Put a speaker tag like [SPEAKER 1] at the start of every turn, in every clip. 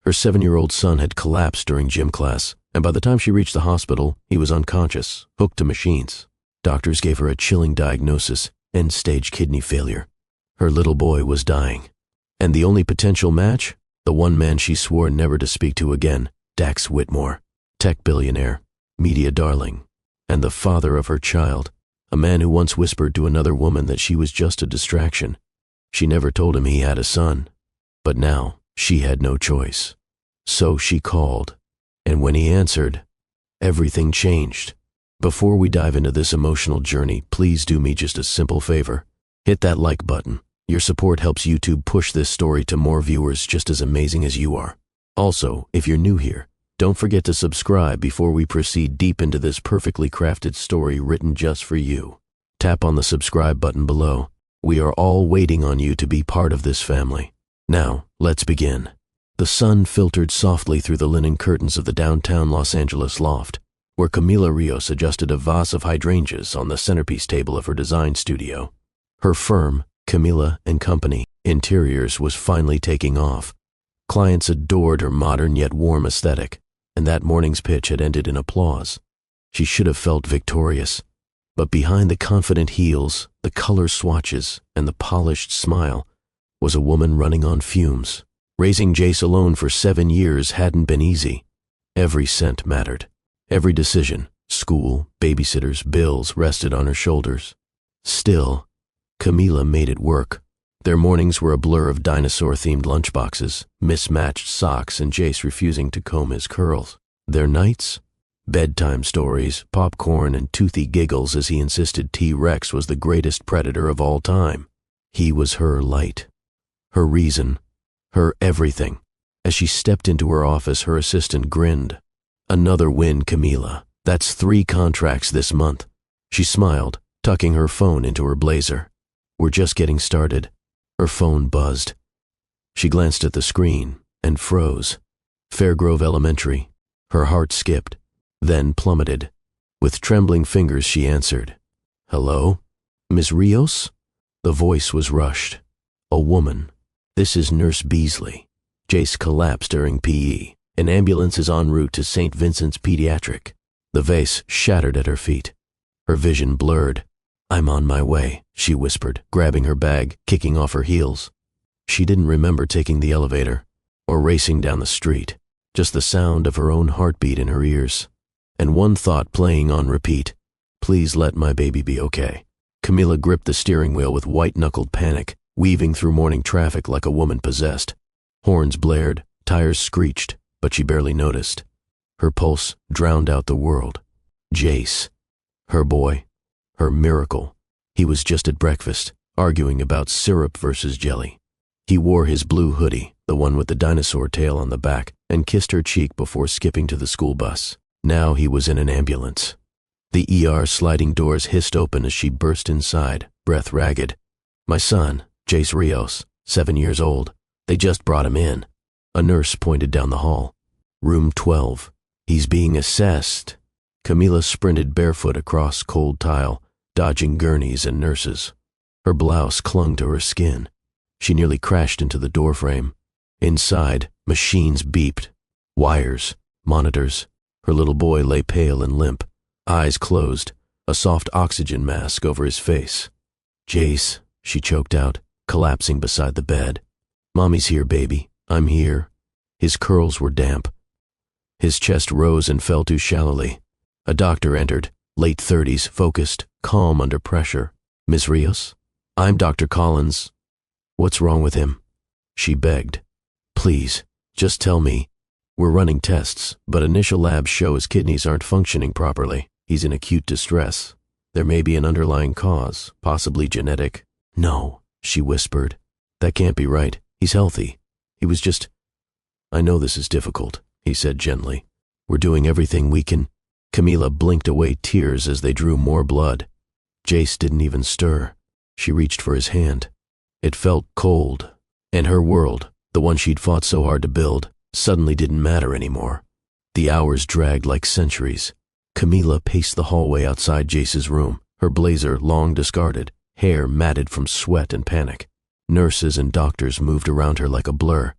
[SPEAKER 1] Her 7-year-old son had collapsed during gym class, and by the time she reached the hospital, he was unconscious, hooked to machines. Doctors gave her a chilling diagnosis: end-stage kidney failure. Her little boy was dying. And the only potential match? The one man she swore never to speak to again, Dax Whitmore, tech billionaire, media darling, and the father of her child, a man who once whispered to another woman that she was just a distraction. She never told him he had a son, but now she had no choice. So she called, and when he answered, everything changed. Before we dive into this emotional journey, please do me just a simple favor. Hit that like button. Your support helps YouTube push this story to more viewers just as amazing as you are. Also, if you're new here, don't forget to subscribe before we proceed deep into this perfectly crafted story written just for you. Tap on the subscribe button below. We are all waiting on you to be part of this family. Now, let's begin. The sun filtered softly through the linen curtains of the downtown Los Angeles loft, where Camila Rios adjusted a vase of hydrangeas on the centerpiece table of her design studio. Her firm, Camila & Company Interiors, was finally taking off. Clients adored her modern yet warm aesthetic, and that morning's pitch had ended in applause. She should have felt victorious, but behind the confident heels, the color swatches, and the polished smile was a woman running on fumes. Raising Jace alone for 7 years hadn't been easy. Every cent mattered. Every decision, school, babysitters, bills, rested on her shoulders. Still, Camila made it work. Their mornings were a blur of dinosaur-themed lunchboxes, mismatched socks, and Jace refusing to comb his curls. Their nights? Bedtime stories, popcorn, and toothy giggles as he insisted T-Rex was the greatest predator of all time. He was her light, her reason, her everything. As she stepped into her office, her assistant grinned. Another win, Camila. That's 3 contracts this month. She smiled, tucking her phone into her blazer. We're just getting started. Her phone buzzed. She glanced at the screen and froze. Fairgrove Elementary. Her heart skipped, then plummeted. With trembling fingers, she answered. Hello? Ms. Rios? The voice was rushed. A woman. This is Nurse Beasley. Jace collapsed during PE. An ambulance is en route to St. Vincent's Pediatric. The vase shattered at her feet. Her vision blurred. I'm on my way, she whispered, grabbing her bag, kicking off her heels. She didn't remember taking the elevator or racing down the street, just the sound of her own heartbeat in her ears. And one thought playing on repeat. Please let my baby be okay. Camila gripped the steering wheel with white-knuckled panic, weaving through morning traffic like a woman possessed. Horns blared, tires screeched, but she barely noticed. Her pulse drowned out the world. Jace. Her boy. Her miracle. He was just at breakfast, arguing about syrup versus jelly. He wore his blue hoodie, the one with the dinosaur tail on the back, and kissed her cheek before skipping to the school bus. Now he was in an ambulance. The ER sliding doors hissed open as she burst inside, breath ragged. My son, Jace Rios, 7 years old. They just brought him in. A nurse pointed down the hall. Room 12. He's being assessed. Camila sprinted barefoot across cold tile, dodging gurneys and nurses. Her blouse clung to her skin. She nearly crashed into the doorframe. Inside, machines beeped. Wires, monitors. Her little boy lay pale and limp, eyes closed, a soft oxygen mask over his face. Jace, she choked out, collapsing beside the bed. Mommy's here, baby. I'm here. His curls were damp. His chest rose and fell too shallowly. A doctor entered, late 30s, focused, calm under pressure. Ms. Rios? I'm Dr. Collins. What's wrong with him? She begged. Please, just tell me. We're running tests, but initial labs show his kidneys aren't functioning properly. He's in acute distress. There may be an underlying cause, possibly genetic. No, she whispered. That can't be right. He's healthy. He was just... I know this is difficult, he said gently. We're doing everything we can. Camila blinked away tears as they drew more blood. Jace didn't even stir. She reached for his hand. It felt cold, and her world, the one she'd fought so hard to build, suddenly didn't matter anymore. The hours dragged like centuries. Camila paced the hallway outside Jace's room, her blazer long discarded, hair matted from sweat and panic. Nurses and doctors moved around her like a blur.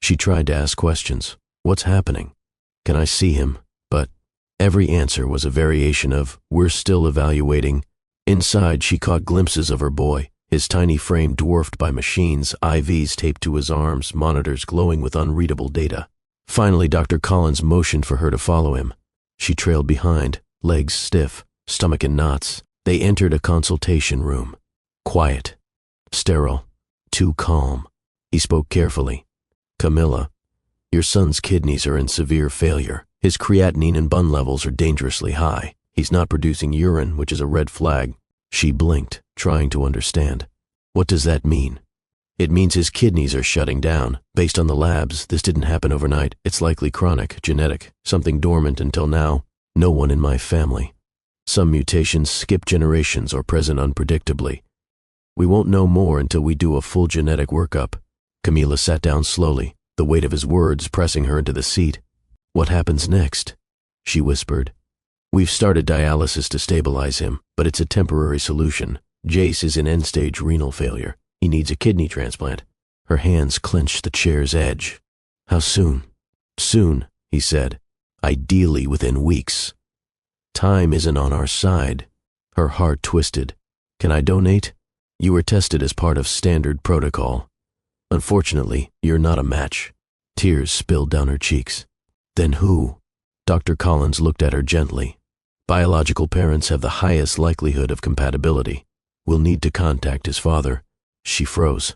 [SPEAKER 1] She tried to ask questions. What's happening? Can I see him? But every answer was a variation of, we're still evaluating. Inside, she caught glimpses of her boy, his tiny frame dwarfed by machines, IVs taped to his arms, monitors glowing with unreadable data. Finally, Dr. Collins motioned for her to follow him. She trailed behind, legs stiff, stomach in knots. They entered a consultation room. Quiet, sterile, too calm. He spoke carefully. Camilla, your son's kidneys are in severe failure. His creatinine and bun levels are dangerously high. He's not producing urine, which is a red flag. She blinked, trying to understand. What does that mean? It means his kidneys are shutting down. Based on the labs, this didn't happen overnight. It's likely chronic, genetic, something dormant until now. No one in my family. Some mutations skip generations or present unpredictably. We won't know more until we do a full genetic workup. Camilla sat down slowly, the weight of his words pressing her into the seat. What happens next? She whispered. We've started dialysis to stabilize him, but it's a temporary solution. Jace is in end-stage renal failure. He needs a kidney transplant. Her hands clenched the chair's edge. How soon? Soon, he said. Ideally within weeks. Time isn't on our side. Her heart twisted. Can I donate? You were tested as part of standard protocol. Unfortunately, you're not a match. Tears spilled down her cheeks. Then who? Dr. Collins looked at her gently. Biological parents have the highest likelihood of compatibility. We'll need to contact his father. She froze.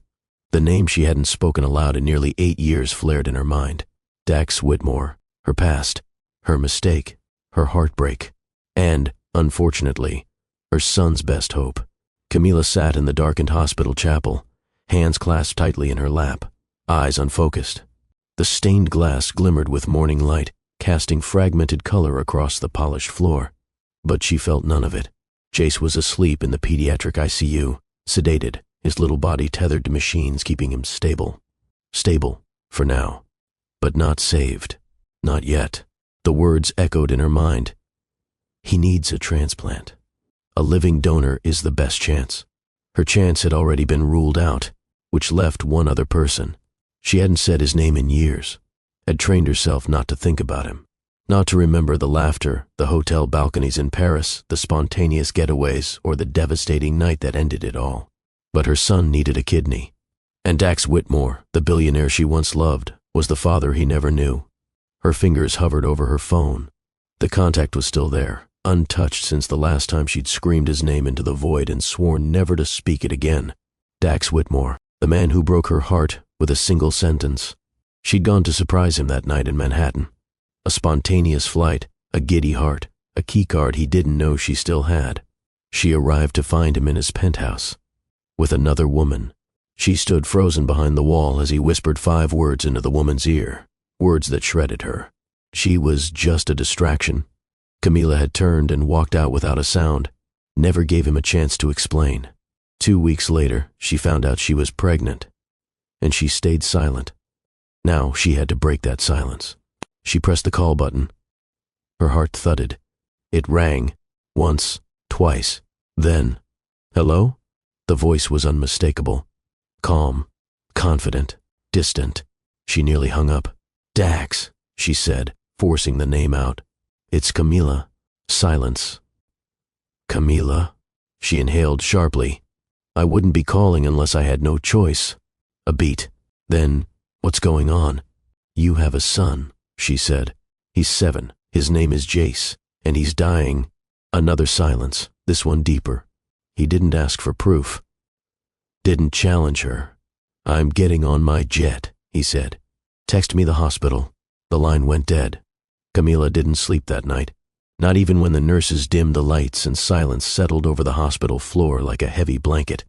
[SPEAKER 1] The name she hadn't spoken aloud in nearly 8 years flared in her mind. Dax Whitmore. Her past. Her mistake. Her heartbreak. And, unfortunately, her son's best hope. Camilla sat in the darkened hospital chapel, hands clasped tightly in her lap, eyes unfocused. The stained glass glimmered with morning light, casting fragmented color across the polished floor. But she felt none of it. Jace was asleep in the pediatric ICU, sedated, his little body tethered to machines keeping him stable. Stable, for now. But not saved. Not yet. The words echoed in her mind. He needs a transplant. A living donor is the best chance. Her chance had already been ruled out, which left one other person. She hadn't said his name in years, had trained herself not to think about him, not to remember the laughter, the hotel balconies in Paris, the spontaneous getaways, or the devastating night that ended it all. But her son needed a kidney. And Dax Whitmore, the billionaire she once loved, was the father he never knew. Her fingers hovered over her phone. The contact was still there, untouched since the last time she'd screamed his name into the void and sworn never to speak it again. Dax Whitmore, the man who broke her heart with a single sentence. She'd gone to surprise him that night in Manhattan. A spontaneous flight, a giddy heart, a keycard he didn't know she still had. She arrived to find him in his penthouse. With another woman. She stood frozen behind the wall as he whispered 5 words into the woman's ear, words that shredded her. She was just a distraction. Camilla had turned and walked out without a sound, never gave him a chance to explain. 2 weeks later, she found out she was pregnant, and she stayed silent. Now she had to break that silence. She pressed the call button. Her heart thudded. It rang, once, twice, then, hello? The voice was unmistakable. Calm, confident, distant. She nearly hung up. Dax, she said, forcing the name out. It's Camilla. Silence. Camilla? She inhaled sharply. I wouldn't be calling unless I had no choice. A beat. Then, what's going on? You have a son, she said. He's 7. His name is Jace, and he's dying. Another silence, this one deeper. He didn't ask for proof. Didn't challenge her. I'm getting on my jet, he said. Text me the hospital. The line went dead. Camilla didn't sleep that night, not even when the nurses dimmed the lights and silence settled over the hospital floor like a heavy blanket.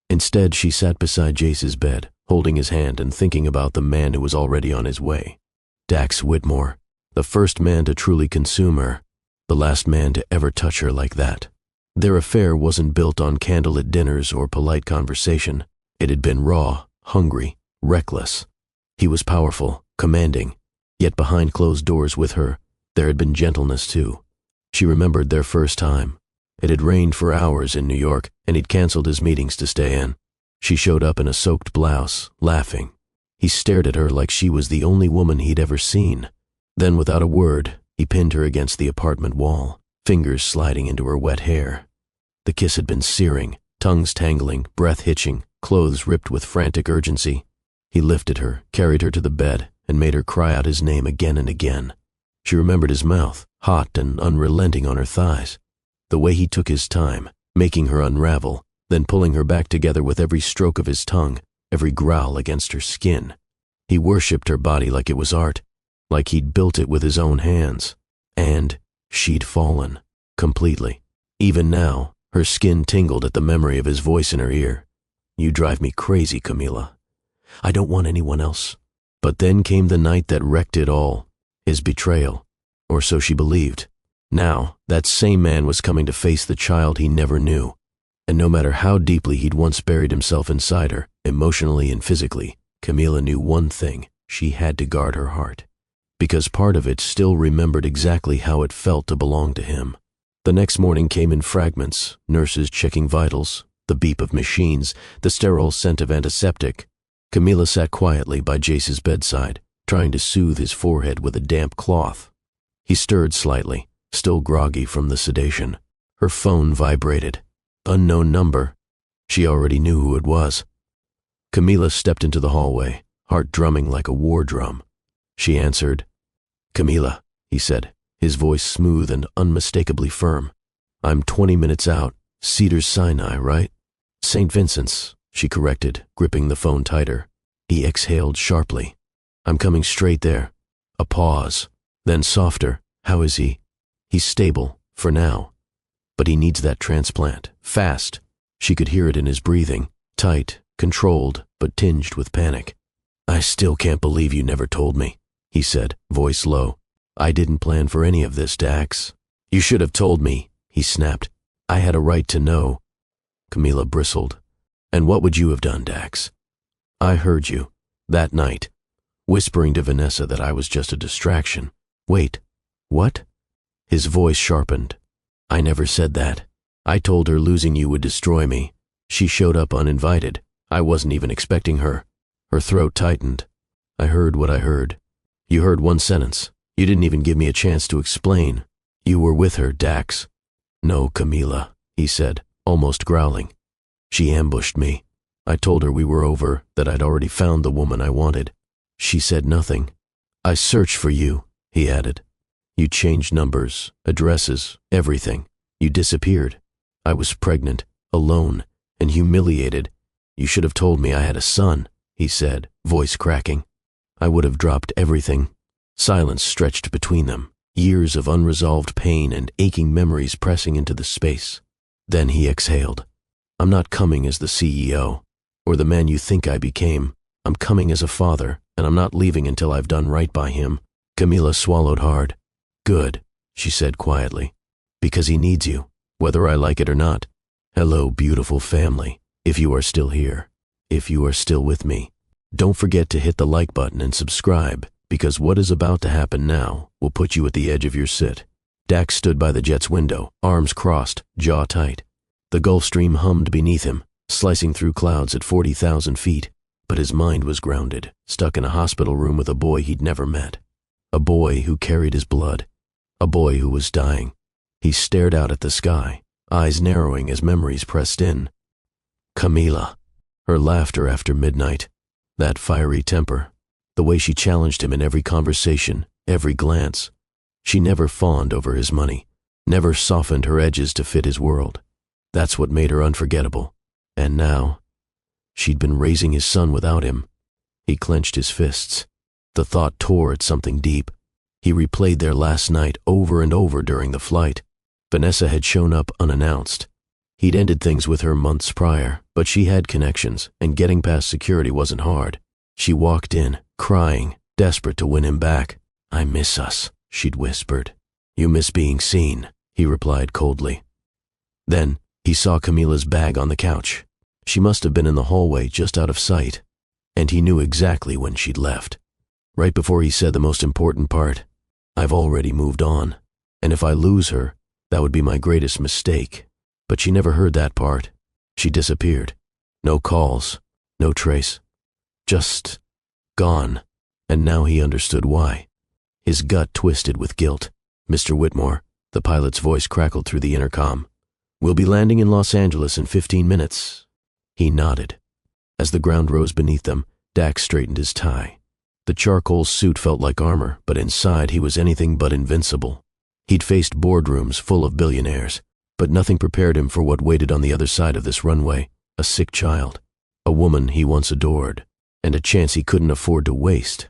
[SPEAKER 1] Instead, she sat beside Jace's bed, holding his hand and thinking about the man who was already on his way. Dax Whitmore, the first man to truly consume her, the last man to ever touch her like that. Their affair wasn't built on candlelit dinners or polite conversation. It had been raw, hungry, reckless. He was powerful, commanding, yet behind closed doors with her, there had been gentleness too. She remembered their first time. It had rained for hours in New York, and he'd canceled his meetings to stay in. She showed up in a soaked blouse, laughing. He stared at her like she was the only woman he'd ever seen. Then, without a word, he pinned her against the apartment wall, fingers sliding into her wet hair. The kiss had been searing, tongues tangling, breath hitching, clothes ripped with frantic urgency. He lifted her, carried her to the bed, and made her cry out his name again and again. She remembered his mouth, hot and unrelenting on her thighs. The way he took his time, making her unravel, then pulling her back together with every stroke of his tongue, every growl against her skin. He worshipped her body like it was art, like he'd built it with his own hands. And she'd fallen, completely. Even now, her skin tingled at the memory of his voice in her ear. "You drive me crazy, Camila. I don't want anyone else." But then came the night that wrecked it all. His betrayal, or so she believed. Now, that same man was coming to face the child he never knew. And no matter how deeply he'd once buried himself inside her, emotionally and physically, Camila knew one thing: she had to guard her heart. Because part of it still remembered exactly how it felt to belong to him. The next morning came in fragments, nurses checking vitals, the beep of machines, the sterile scent of antiseptic. Camila sat quietly by Jace's bedside, trying to soothe his forehead with a damp cloth. He stirred slightly, still groggy from the sedation. Her phone vibrated. Unknown number. She already knew who it was. Camila stepped into the hallway, heart drumming like a war drum. She answered. "Camila," he said, his voice smooth and unmistakably firm. "I'm 20 minutes out. Cedars-Sinai, right?" "St. Vincent's," she corrected, gripping the phone tighter. He exhaled sharply. "I'm coming straight there." A pause. Then softer. "How is he?" "He's stable, for now. But he needs that transplant. Fast." She could hear it in his breathing. Tight, controlled, but tinged with panic. "I still can't believe you never told me," he said, voice low. "I didn't plan for any of this, Dax." "You should have told me," he snapped. "I had a right to know." Camila bristled. "And what would you have done, Dax?" "I heard you, that night, whispering to Vanessa that I was just a distraction." "Wait, what?" His voice sharpened. "I never said that. I told her losing you would destroy me. She showed up uninvited. I wasn't even expecting her." Her throat tightened. "I heard what I heard." "You heard one sentence. You didn't even give me a chance to explain. You were with her, Dax." "No, Camila," he said, almost growling. "She ambushed me. I told her we were over, that I'd already found the woman I wanted. She said nothing. I searched for you," he added. "You changed numbers, addresses, everything. You disappeared. I was pregnant, alone, and humiliated. You should have told me I had a son," he said, voice cracking. "I would have dropped everything." Silence stretched between them, years of unresolved pain and aching memories pressing into the space. Then he exhaled. "I'm not coming as the CEO, or the man you think I became. I'm coming as a father, and I'm not leaving until I've done right by him." Camila swallowed hard. "Good," she said quietly, "because he needs you, whether I like it or not. Hello, beautiful family, if you are still here, if you are still with me. Don't forget to hit the like button and subscribe, because what is about to happen now will put you at the edge of your sit." Dax stood by the jet's window, arms crossed, jaw tight. The Gulf Stream hummed beneath him, slicing through clouds at 40,000 feet, but his mind was grounded, stuck in a hospital room with a boy he'd never met. A boy who carried his blood. A boy who was dying. He stared out at the sky, eyes narrowing as memories pressed in. Camila. Her laughter after midnight. That fiery temper. The way she challenged him in every conversation, every glance. She never fawned over his money, never softened her edges to fit his world. That's what made her unforgettable. And now, she'd been raising his son without him. He clenched his fists. The thought tore at something deep. He replayed their last night over and over during the flight. Vanessa had shown up unannounced. He'd ended things with her months prior, but she had connections, and getting past security wasn't hard. She walked in, crying, desperate to win him back. "I miss us," she'd whispered. "You miss being seen," he replied coldly. Then he saw Camila's bag on the couch. She must have been in the hallway just out of sight, and he knew exactly when she'd left. Right before he said the most important part, "I've already moved on, and if I lose her, that would be my greatest mistake." But she never heard that part. She disappeared. No calls, no trace. Just Gone. And now he understood why. His gut twisted with guilt. "Mr. Whitmore," the pilot's voice crackled through the intercom. "We'll be landing in Los Angeles in 15 minutes. He nodded. As the ground rose beneath them, Dax straightened his tie. The charcoal suit felt like armor, but inside he was anything but invincible. He'd faced boardrooms full of billionaires, but nothing prepared him for what waited on the other side of this runway: a sick child, a woman he once adored, and a chance he couldn't afford to waste.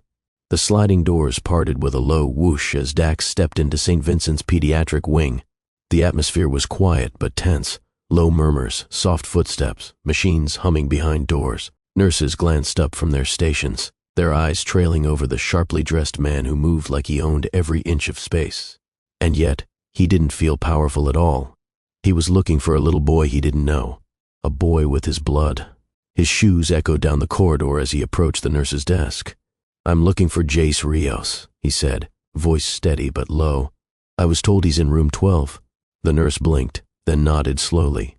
[SPEAKER 1] The sliding doors parted with a low whoosh as Dax stepped into St. Vincent's pediatric wing. The atmosphere was quiet but tense. Low murmurs, soft footsteps, machines humming behind doors. Nurses glanced up from their stations, their eyes trailing over the sharply dressed man who moved like he owned every inch of space. And yet, he didn't feel powerful at all. He was looking for a little boy he didn't know, a boy with his blood. His shoes echoed down the corridor as he approached the nurse's desk. "I'm looking for Jace Rios," he said, voice steady but low. "I was told he's in room 12. The nurse blinked, then nodded slowly.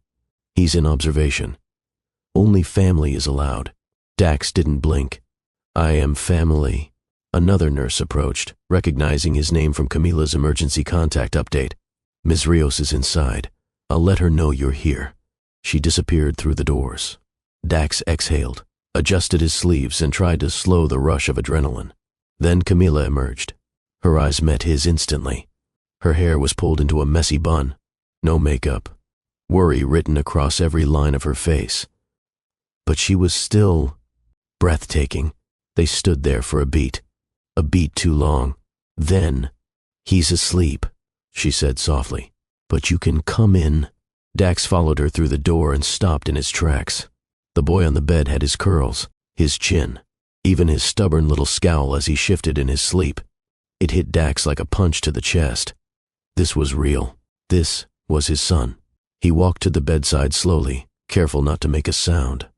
[SPEAKER 1] "He's in observation. Only family is allowed." Dax didn't blink. "I am family." Another nurse approached, recognizing his name from Camila's emergency contact update. "Ms. Rios is inside. I'll let her know you're here." She disappeared through the doors. Dax exhaled, adjusted his sleeves, and tried to slow the rush of adrenaline. Then Camila emerged. Her eyes met his instantly. Her hair was pulled into a messy bun. No makeup. Worry written across every line of her face. But she was still breathtaking. They stood there for a beat too long. Then, "He's asleep," she said softly. "But you can come in." Dax followed her through the door and stopped in his tracks. The boy on the bed had his curls, his chin, even his stubborn little scowl as he shifted in his sleep. It hit Dax like a punch to the chest. This was real. This was his son. He walked to the bedside slowly, careful not to make a sound.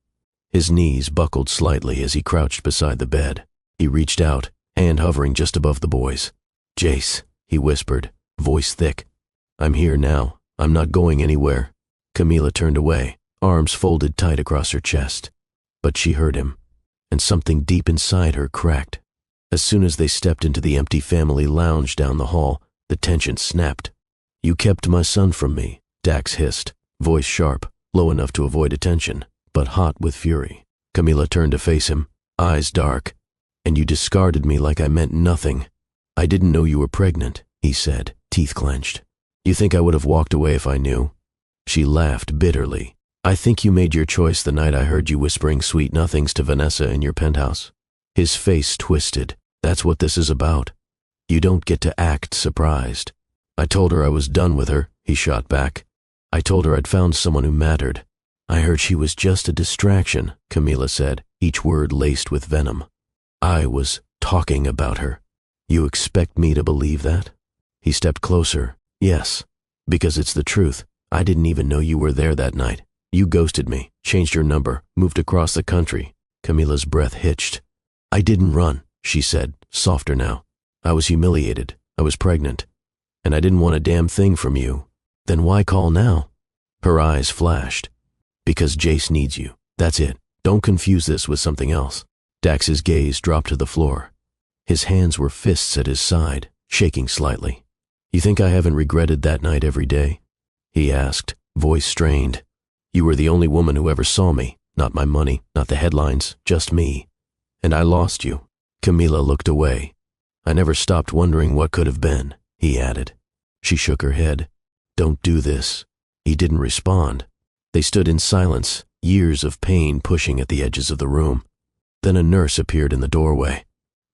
[SPEAKER 1] His knees buckled slightly as he crouched beside the bed. He reached out, hand hovering just above the boy's. "Jace," he whispered, voice thick. "I'm here now. I'm not going anywhere." Camila turned away, arms folded tight across her chest. But she heard him, and something deep inside her cracked. As soon as they stepped into the empty family lounge down the hall, the tension snapped. "You kept my son from me," Dax hissed, voice sharp, low enough to avoid attention, but hot with fury. Camila turned to face him, eyes dark. "And you discarded me like I meant nothing." "I didn't know you were pregnant," he said, teeth clenched. "You think I would have walked away if I knew?" She laughed bitterly. "I think you made your choice the night I heard you whispering sweet nothings to Vanessa in your penthouse." His face twisted. "That's what this is about. You don't get to act surprised." "I told her I was done with her," he shot back. "I told her I'd found someone who mattered." "I heard she was just a distraction," Camila said, each word laced with venom. "I was talking about her. You expect me to believe that?" He stepped closer. "Yes, because it's the truth. I didn't even know you were there that night. You ghosted me, changed your number, moved across the country." Camila's breath hitched. "I didn't run," she said, softer now. "I was humiliated. I was pregnant. And I didn't want a damn thing from you." "Then why call now?" Her eyes flashed. "Because Jace needs you. That's it. Don't confuse this with something else." Dax's gaze dropped to the floor. His hands were fists at his side, shaking slightly. "You think I haven't regretted that night every day?" he asked, voice strained. "You were the only woman who ever saw me. Not my money, not the headlines, just me. And I lost you." Camila looked away. "I never stopped wondering what could have been," he added. She shook her head. "Don't do this." He didn't respond. They stood in silence, years of pain pushing at the edges of the room. Then a nurse appeared in the doorway.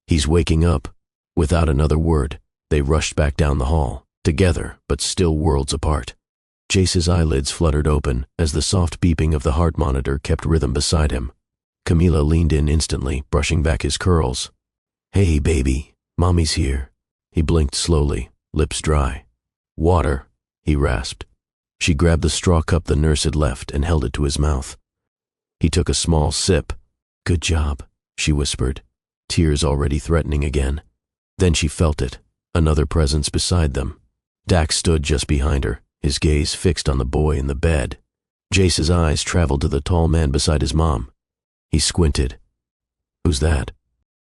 [SPEAKER 1] "He's waking up." Without another word, they rushed back down the hall, together but still worlds apart. Jace's eyelids fluttered open as the soft beeping of the heart monitor kept rhythm beside him. Camila leaned in instantly, brushing back his curls. "Hey, baby, Mommy's here." He blinked slowly, lips dry. "Water," he rasped. She grabbed the straw cup the nurse had left and held it to his mouth. He took a small sip. "Good job," she whispered, tears already threatening again. Then she felt it, another presence beside them. Dax stood just behind her, his gaze fixed on the boy in the bed. Jace's eyes traveled to the tall man beside his mom. He squinted. "Who's that?"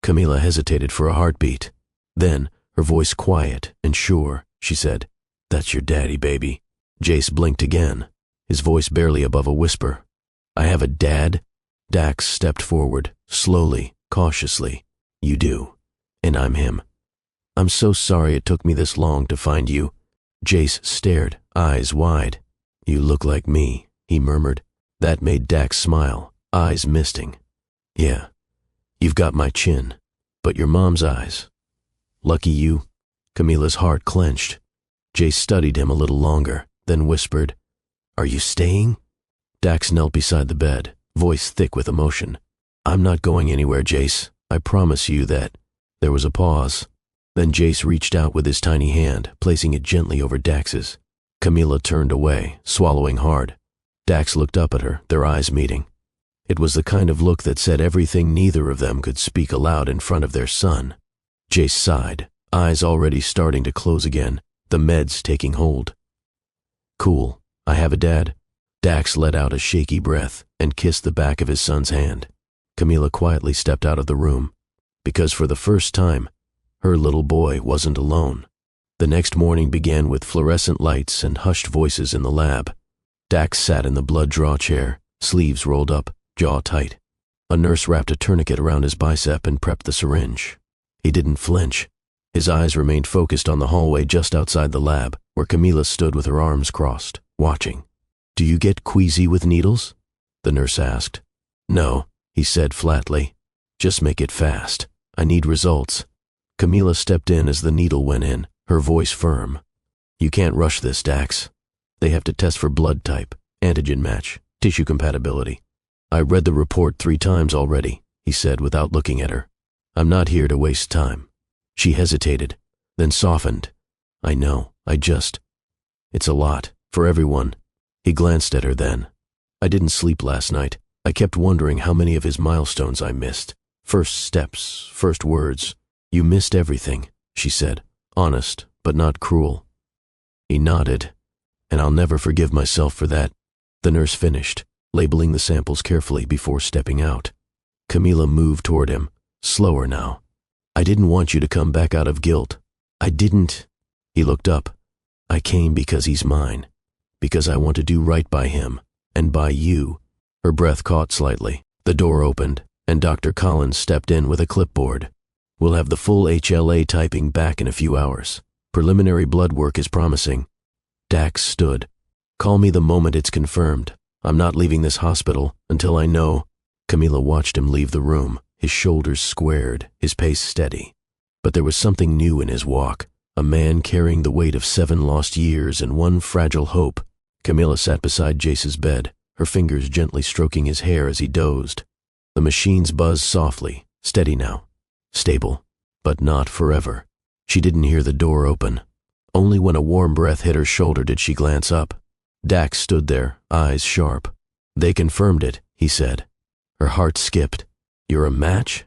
[SPEAKER 1] Camila hesitated for a heartbeat. Then, her voice quiet and sure, she said, "That's your daddy, baby." Jace blinked again, his voice barely above a whisper. "I have a dad?" Dax stepped forward, slowly, cautiously. "You do. And I'm him. I'm so sorry it took me this long to find you." Jace stared, eyes wide. "You look like me," he murmured. That made Dax smile, eyes misting. "Yeah, you've got my chin, but your mom's eyes. Lucky you." Camila's heart clenched. Jace studied him a little longer, then whispered, "Are you staying?" Dax knelt beside the bed, voice thick with emotion. "I'm not going anywhere, Jace. I promise you that." There was a pause. Then Jace reached out with his tiny hand, placing it gently over Dax's. Camila turned away, swallowing hard. Dax looked up at her, their eyes meeting. It was the kind of look that said everything neither of them could speak aloud in front of their son. Jace sighed, eyes already starting to close again, the meds taking hold. "Cool. I have a dad?" Dax let out a shaky breath and kissed the back of his son's hand. Camila quietly stepped out of the room, because for the first time, her little boy wasn't alone. The next morning began with fluorescent lights and hushed voices in the lab. Dax sat in the blood draw chair, sleeves rolled up, jaw tight. A nurse wrapped a tourniquet around his bicep and prepped the syringe. He didn't flinch. His eyes remained focused on the hallway just outside the lab, where Camila stood with her arms crossed, watching. "Do you get queasy with needles?" the nurse asked. "No," he said flatly. "Just make it fast. I need results." Camila stepped in as the needle went in, her voice firm. "You can't rush this, Dax. They have to test for blood type, antigen match, tissue compatibility. I read the report 3 times already," he said without looking at her. "I'm not here to waste time." She hesitated, then softened. "I know, it's a lot, for everyone." He glanced at her then. "I didn't sleep last night. I kept wondering how many of his milestones I missed. First steps, first words. You missed everything," she said, honest, but not cruel. He nodded. "And I'll never forgive myself for that." The nurse finished, labeling the samples carefully before stepping out. Camila moved toward him, slower now. "I didn't want you to come back out of guilt. I didn't." He looked up. "I came because he's mine. Because I want to do right by him, and by you." Her breath caught slightly. The door opened, and Dr. Collins stepped in with a clipboard. "We'll have the full HLA typing back in a few hours. Preliminary blood work is promising." Dax stood. "Call me the moment it's confirmed. I'm not leaving this hospital until I know." Camila watched him leave the room, his shoulders squared, his pace steady. But there was something new in his walk, a man carrying the weight of 7 lost years and 1 fragile hope. Camila sat beside Jace's bed, her fingers gently stroking his hair as he dozed. The machines buzzed softly, steady now. Stable, but not forever. She didn't hear the door open. Only when a warm breath hit her shoulder did she glance up. Dax stood there, eyes sharp. "They confirmed it," he said. Her heart skipped. "You're a match?"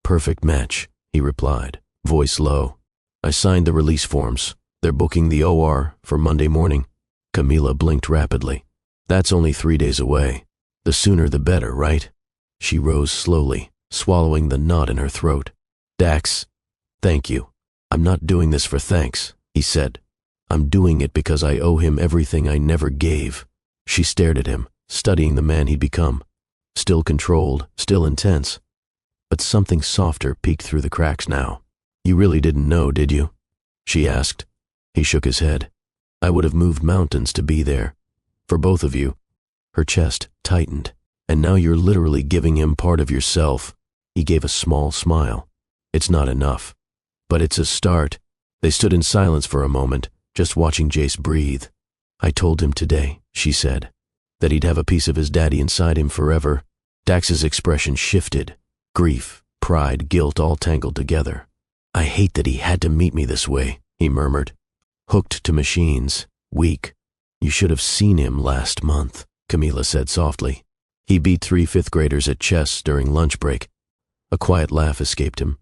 [SPEAKER 1] "Perfect match," he replied, voice low. "I signed the release forms. They're booking the OR for Monday morning." Camila blinked rapidly. "That's only 3 days away. The sooner the better, right?" She rose slowly, swallowing the knot in her throat. "Dax, thank you. I'm not doing this for thanks," he said. "I'm doing it because I owe him everything I never gave." She stared at him, studying the man he'd become. Still controlled, still intense. But something softer peeked through the cracks now. "You really didn't know, did you?" she asked. He shook his head. "I would have moved mountains to be there. For both of you." Her chest tightened. "And now you're literally giving him part of yourself." He gave a small smile. "It's not enough, but it's a start." They stood in silence for a moment, just watching Jace breathe. "I told him today," she said, "that he'd have a piece of his daddy inside him forever." Dax's expression shifted. Grief, pride, guilt all tangled together. "I hate that he had to meet me this way," he murmured. "Hooked to machines, weak. You should have seen him last month," Camila said softly. He beat 3 fifth-graders at chess during lunch break. A quiet laugh escaped him.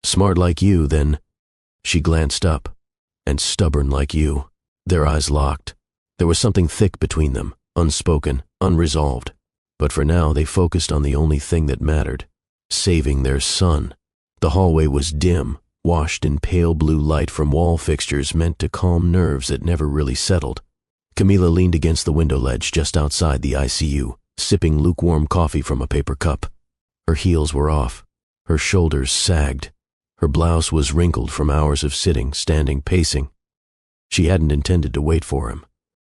[SPEAKER 1] "Smart like you, then." She glanced up. "And stubborn like you." Their eyes locked. There was something thick between them, unspoken, unresolved. But for now they focused on the only thing that mattered, saving their son. The hallway was dim, washed in pale blue light from wall fixtures meant to calm nerves that never really settled. Camila leaned against the window ledge just outside the ICU, sipping lukewarm coffee from a paper cup. Her heels were off. Her shoulders sagged. Her blouse was wrinkled from hours of sitting, standing, pacing. She hadn't intended to wait for him.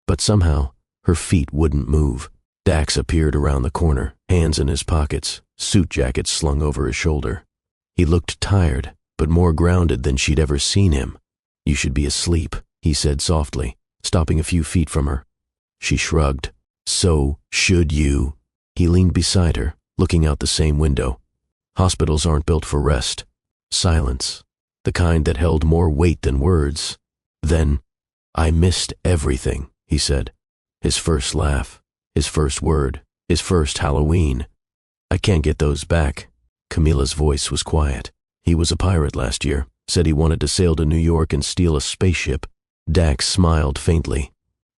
[SPEAKER 1] But somehow, her feet wouldn't move. Dax appeared around the corner, hands in his pockets, suit jacket slung over his shoulder. He looked tired, but more grounded than she'd ever seen him. "You should be asleep," he said softly, stopping a few feet from her. She shrugged. "So should you." He leaned beside her, looking out the same window. Hospitals aren't built for rest. Silence. The kind that held more weight than words. Then, "I missed everything," he said. His first laugh, his first word, his first Halloween. "I can't get those back." Camila's voice was quiet. "He was a pirate last year, said he wanted to sail to New York and steal a spaceship." Dax smiled faintly.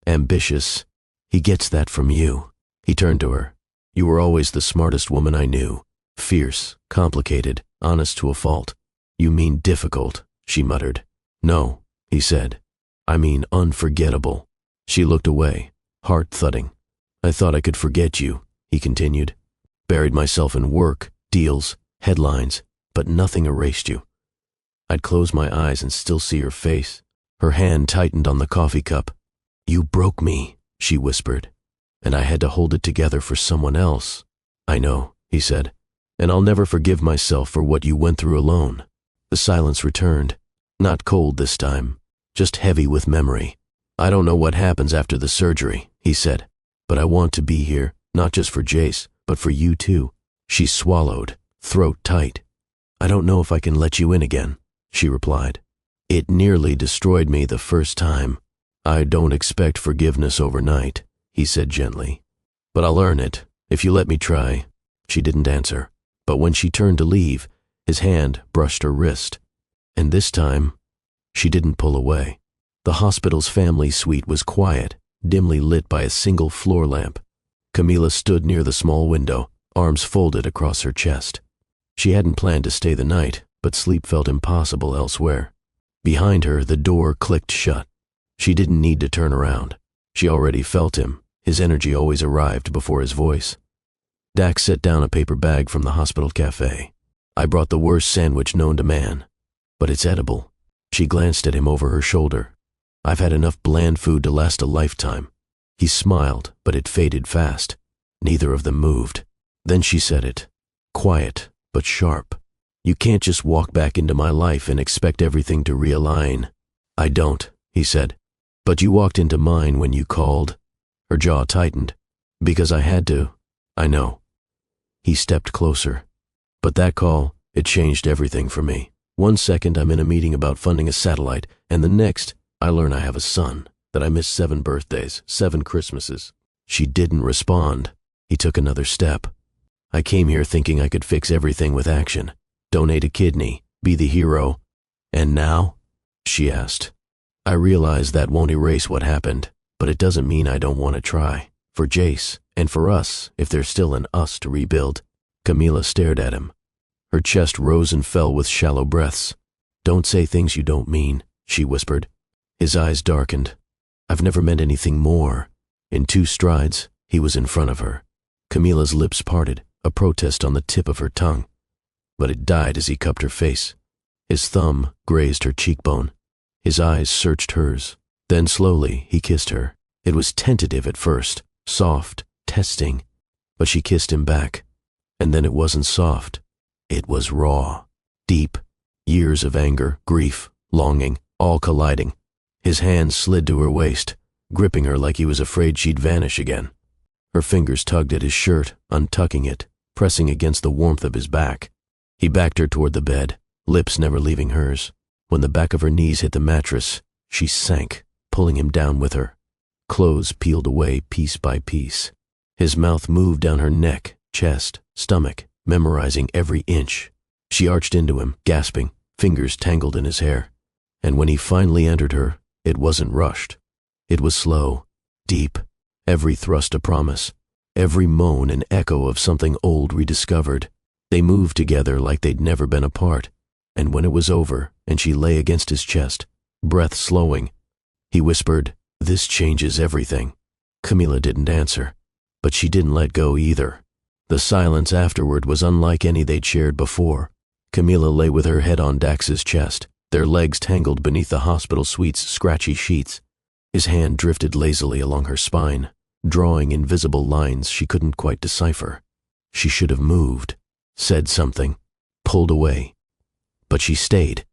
[SPEAKER 1] "Ambitious. He gets that from you." He turned to her. "You were always the smartest woman I knew. Fierce, complicated, honest to a fault." "You mean difficult," she muttered. "No," he said. "I mean unforgettable." She looked away, heart thudding. "I thought I could forget you," he continued. "Buried myself in work, deals, headlines, but nothing erased you." I'd close my eyes and still see her face. Her hand tightened on the coffee cup. "You broke me," she whispered, "and I had to hold it together for someone else." "I know," he said, "and I'll never forgive myself for what you went through alone." The silence returned, not cold this time, just heavy with memory. "I don't know what happens after the surgery," he said, "but I want to be here, not just for Jace, but for you too." She swallowed, throat tight. "I don't know if I can let you in again," she replied. "It nearly destroyed me the first time. I don't expect forgiveness overnight," he said gently. "But I'll earn it, if you let me try." She didn't answer, but when she turned to leave, his hand brushed her wrist. And this time, she didn't pull away. The hospital's family suite was quiet, dimly lit by a single floor lamp. Camila stood near the small window, arms folded across her chest. She hadn't planned to stay the night, but sleep felt impossible elsewhere. Behind her, the door clicked shut. She didn't need to turn around. She already felt him. His energy always arrived before his voice. Dax set down a paper bag from the hospital cafe. "I brought the worst sandwich known to man, but it's edible." She glanced at him over her shoulder. "I've had enough bland food to last a lifetime." He smiled, but it faded fast. Neither of them moved. Then she said it, quiet but sharp. "You can't just walk back into my life and expect everything to realign." "I don't," he said. "But you walked into mine when you called." Her jaw tightened. "Because I had to." "I know." He stepped closer. "But that call, it changed everything for me. One second I'm in a meeting about funding a satellite, and the next I learn I have a son, that I missed 7 birthdays, 7 Christmases." She didn't respond. He took another step. "I came here thinking I could fix everything with action. Donate a kidney, be the hero. And now?" she asked. "I realize that won't erase what happened, but it doesn't mean I don't want to try. For Jace, and for us, if there's still an us to rebuild." Camila stared at him. Her chest rose and fell with shallow breaths. "Don't say things you don't mean," she whispered. His eyes darkened. "I've never meant anything more." In 2 strides, he was in front of her. Camila's lips parted, a protest on the tip of her tongue. But it died as he cupped her face. His thumb grazed her cheekbone. His eyes searched hers. Then slowly, he kissed her. It was tentative at first, soft, testing. But she kissed him back. And then it wasn't soft. It was raw, deep. Years of anger, grief, longing, all colliding. His hand slid to her waist, gripping her like he was afraid she'd vanish again. Her fingers tugged at his shirt, untucking it, pressing against the warmth of his back. He backed her toward the bed, lips never leaving hers. When the back of her knees hit the mattress, she sank, pulling him down with her. Clothes peeled away piece by piece. His mouth moved down her neck, chest, stomach, memorizing every inch. She arched into him, gasping, fingers tangled in his hair. And when he finally entered her, it wasn't rushed. It was slow, deep, every thrust a promise, every moan an echo of something old rediscovered. They moved together like they'd never been apart, And when it was over and she lay against his chest, breath slowing, he whispered, "This changes everything." Camila didn't answer, but she didn't let go either. The silence afterward was unlike any they'd shared before. Camila lay with her head on Dax's chest, their legs tangled beneath the hospital suite's scratchy sheets. His hand drifted lazily along her spine, drawing invisible lines she couldn't quite decipher. She should have moved, said something, pulled away. But she stayed.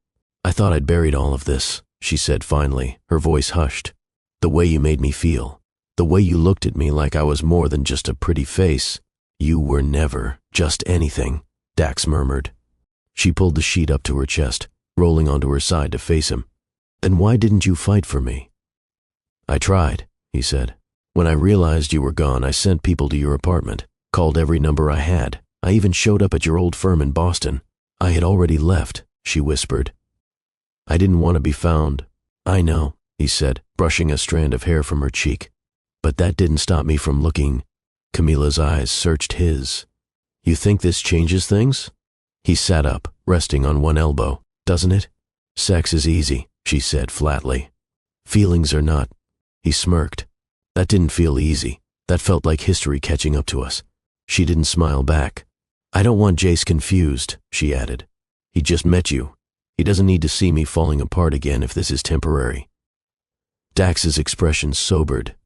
[SPEAKER 1] "I thought I'd buried all of this," she said finally, her voice hushed. "The way you made me feel, the way you looked at me like I was more than just a pretty face. You were never just anything," Dax murmured. She pulled the sheet up to her chest, rolling onto her side to face him. "Then why didn't you fight for me?" "I tried," he said. "When I realized you were gone, I sent people to your apartment, called every number I had. I even showed up at your old firm in Boston. I had already left," she whispered. "I didn't want to be found." "I know," he said, brushing a strand of hair from her cheek. "But that didn't stop me from looking." Camila's eyes searched his. "You think this changes things?" He sat up, resting on one elbow. "Doesn't it?" "Sex is easy," she said flatly. "Feelings are not." He smirked. "That didn't feel easy. That felt like history catching up to us." She didn't smile back. "I don't want Jace confused," she added. "He just met you. He doesn't need to see me falling apart again if this is temporary." Dax's expression sobered.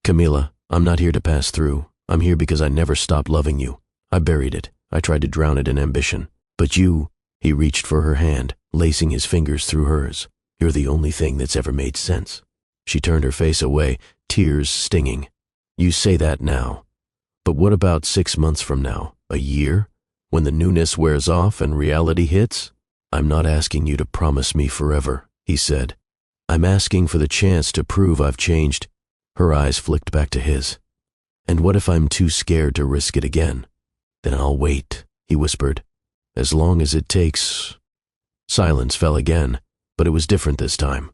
[SPEAKER 1] "Camila, I'm not here to pass through. I'm here because I never stopped loving you. I buried it. I tried to drown it in ambition. But you," he reached for her hand, lacing his fingers through hers. "You're the only thing that's ever made sense." She turned her face away, tears stinging. "You say that now. But what about 6 months from now? A year? When the newness wears off and reality hits? I'm not asking you to promise me forever," he said. "I'm asking for the chance to prove I've changed." Her eyes flicked back to his. "And what if I'm too scared to risk it again?" "Then I'll wait," he whispered. "As long as it takes." Silence fell again, but it was different this time.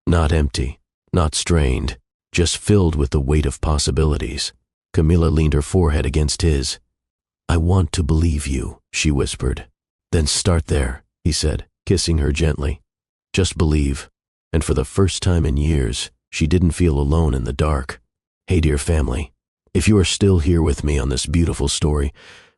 [SPEAKER 1] Not empty, not strained, just filled with the weight of possibilities. Camila leaned her forehead against his. "I want to believe you," she whispered. "Then start there," he said, kissing her gently. "Just believe." And for the first time in years, she didn't feel alone in the dark. Hey, dear family, if you are still here with me on this beautiful story,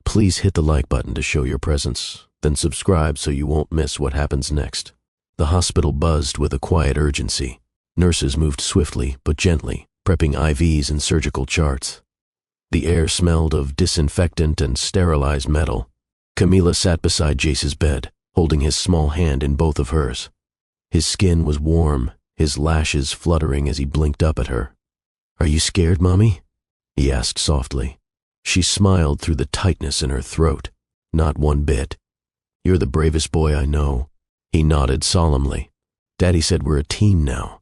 [SPEAKER 1] please hit the like button to show your presence, then subscribe so you won't miss what happens next. The hospital buzzed with a quiet urgency. Nurses moved swiftly but gently, prepping IVs and surgical charts. The air smelled of disinfectant and sterilized metal. Camila sat beside Jace's bed, holding his small hand in both of hers. His skin was warm, his lashes fluttering as he blinked up at her. "Are you scared, Mommy?" he asked softly. She smiled through the tightness in her throat. "Not one bit. You're the bravest boy I know." He nodded solemnly. "Daddy said we're a team now,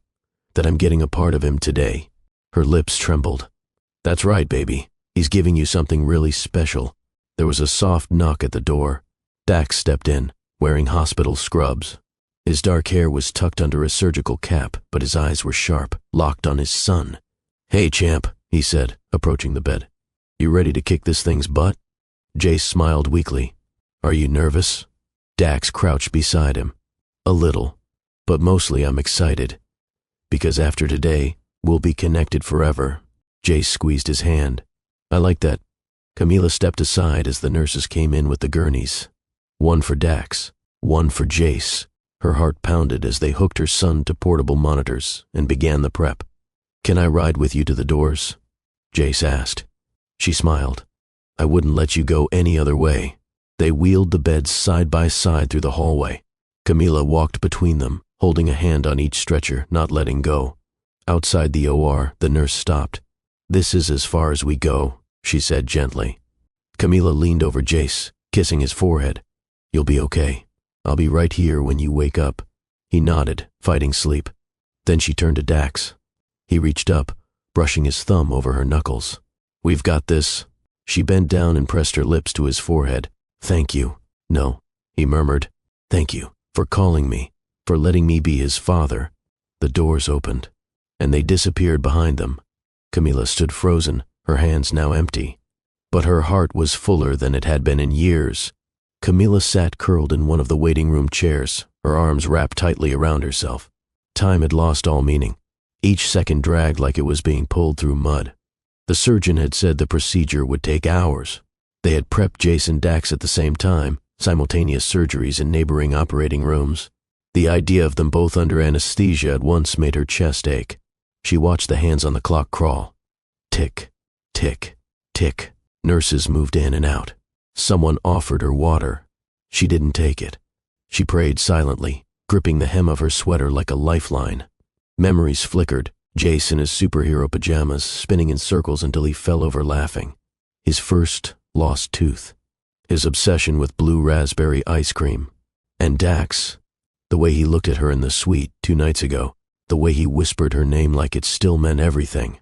[SPEAKER 1] that I'm getting a part of him today." Her lips trembled. "That's right, baby. He's giving you something really special." There was a soft knock at the door. Dax stepped in, wearing hospital scrubs. His dark hair was tucked under a surgical cap, but his eyes were sharp, locked on his son. "Hey, champ," he said, approaching the bed. "You ready to kick this thing's butt?" Jace smiled weakly. "Are you nervous?" Dax crouched beside him. "A little, but mostly I'm excited. Because after today, we'll be connected forever." Jace squeezed his hand. "I like that." Camila stepped aside as the nurses came in with the gurneys. One for Dax, one for Jace. Her heart pounded as they hooked her son to portable monitors and began the prep. "Can I ride with you to the doors?" Jace asked. She smiled. "I wouldn't let you go any other way." They wheeled the beds side by side through the hallway. Camila walked between them, holding a hand on each stretcher, not letting go. Outside the OR, the nurse stopped. "This is as far as we go," she said gently. Camila leaned over Jace, kissing his forehead. "You'll be okay. I'll be right here when you wake up." He nodded, fighting sleep. Then she turned to Dax. He reached up, brushing his thumb over her knuckles. "We've got this." She bent down and pressed her lips to his forehead. "Thank you." "No," he murmured. "Thank you for calling me, for letting me be his father." The doors opened, and they disappeared behind them. Camila stood frozen, her hands now empty. But her heart was fuller than it had been in years. Camila sat curled in one of the waiting room chairs, her arms wrapped tightly around herself. Time had lost all meaning. Each second dragged like it was being pulled through mud. The surgeon had said the procedure would take hours. They had prepped Jace and Dax at the same time, simultaneous surgeries in neighboring operating rooms. The idea of them both under anesthesia at once made her chest ache. She watched the hands on the clock crawl. Tick, tick, tick. Nurses moved in and out. Someone offered her water. She didn't take it. She prayed silently, gripping the hem of her sweater like a lifeline. Memories flickered, Jace in his superhero pajamas, spinning in circles until he fell over laughing. His first lost tooth. His obsession with blue raspberry ice cream. And Dax. The way he looked at her in the suite 2 nights ago. The way he whispered her name like it still meant everything.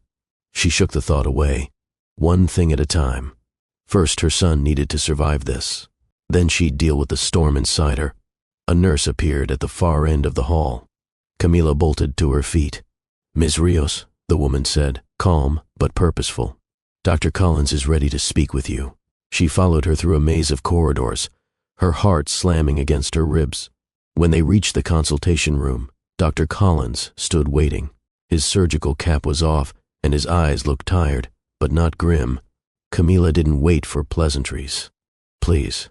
[SPEAKER 1] She shook the thought away. One thing at a time. First, her son needed to survive this. Then she'd deal with the storm inside her. A nurse appeared at the far end of the hall. Camila bolted to her feet. "Ms. Rios," the woman said, calm but purposeful. "Dr. Collins is ready to speak with you." She followed her through a maze of corridors, her heart slamming against her ribs. When they reached the consultation room, Dr. Collins stood waiting. His surgical cap was off, and his eyes looked tired, but not grim. Camila didn't wait for pleasantries. "Please,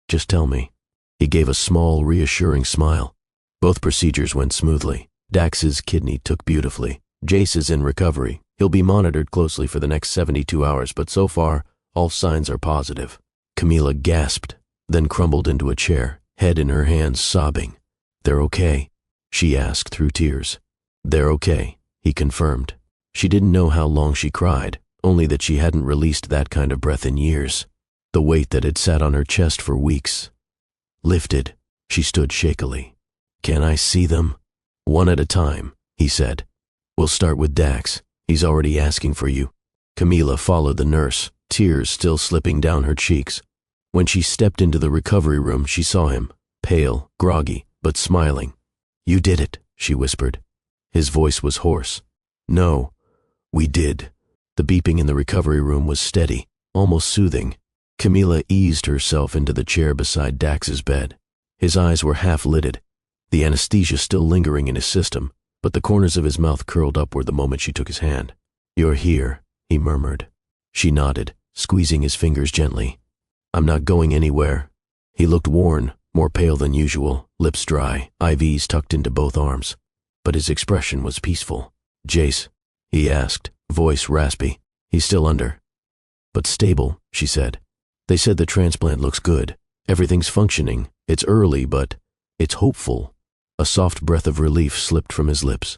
[SPEAKER 1] just tell me." He gave a small, reassuring smile. Both procedures went smoothly. Dax's kidney took beautifully. Jace is in recovery. He'll be monitored closely for the next 72 hours, but so far, all signs are positive. Camila gasped, then crumbled into a chair, head in her hands, sobbing. "They're okay?" she asked through tears. "They're okay," he confirmed. She didn't know how long she cried, only that she hadn't released that kind of breath in years. The weight that had sat on her chest for weeks lifted. She stood shakily. "Can I see them?" "One at a time," he said. "We'll start with Dax. He's already asking for you." Camila followed the nurse, tears still slipping down her cheeks. When she stepped into the recovery room, she saw him, pale, groggy, but smiling. "You did it," she whispered. His voice was hoarse. "No, we did." The beeping in the recovery room was steady, almost soothing. Camila eased herself into the chair beside Dax's bed. His eyes were half-lidded, the anesthesia still lingering in his system, but the corners of his mouth curled upward the moment she took his hand. "You're here," he murmured. She nodded, squeezing his fingers gently. "I'm not going anywhere." He looked worn, more pale than usual, lips dry, IVs tucked into both arms. But his expression was peaceful. "Jace?" he asked, voice raspy. "He's still under." "But stable," she said. "They said the transplant looks good. Everything's functioning. It's early, but it's hopeful." A soft breath of relief slipped from his lips.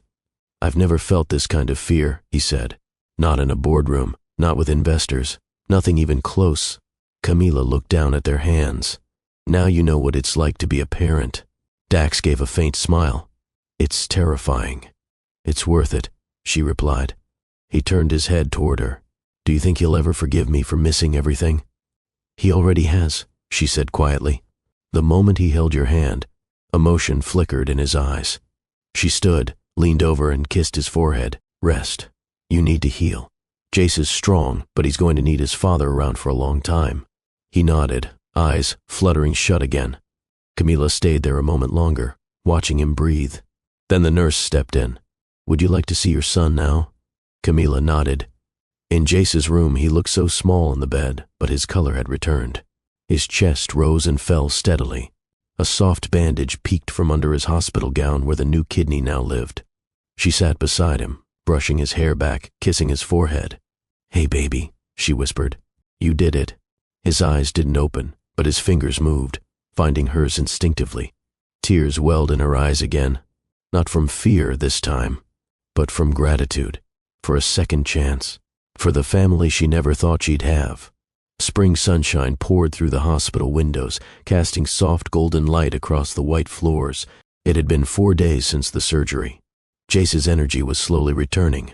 [SPEAKER 1] "I've never felt this kind of fear," he said. "Not in a boardroom, not with investors, nothing even close." Camila looked down at their hands. "Now you know what it's like to be a parent." Dax gave a faint smile. "It's terrifying." "It's worth it," she replied. He turned his head toward her. "Do you think he'll ever forgive me for missing everything?" "He already has," she said quietly. "The moment he held your hand, emotion flickered in his eyes." She stood, leaned over and kissed his forehead. "Rest. You need to heal. Jace is strong, but he's going to need his father around for a long time." He nodded, eyes fluttering shut again. Camila stayed there a moment longer, watching him breathe. Then the nurse stepped in. "Would you like to see your son now?" Camila nodded. In Jace's room, he looked so small in the bed, but his color had returned. His chest rose and fell steadily. A soft bandage peeked from under his hospital gown where the new kidney now lived. She sat beside him, brushing his hair back, kissing his forehead. "Hey, baby," she whispered. "You did it." His eyes didn't open, but his fingers moved, finding hers instinctively. Tears welled in her eyes again, not from fear this time, but from gratitude, for a second chance, for the family she never thought she'd have. Spring sunshine poured through the hospital windows, casting soft golden light across the white floors. It had been 4 days since the surgery. Jace's energy was slowly returning.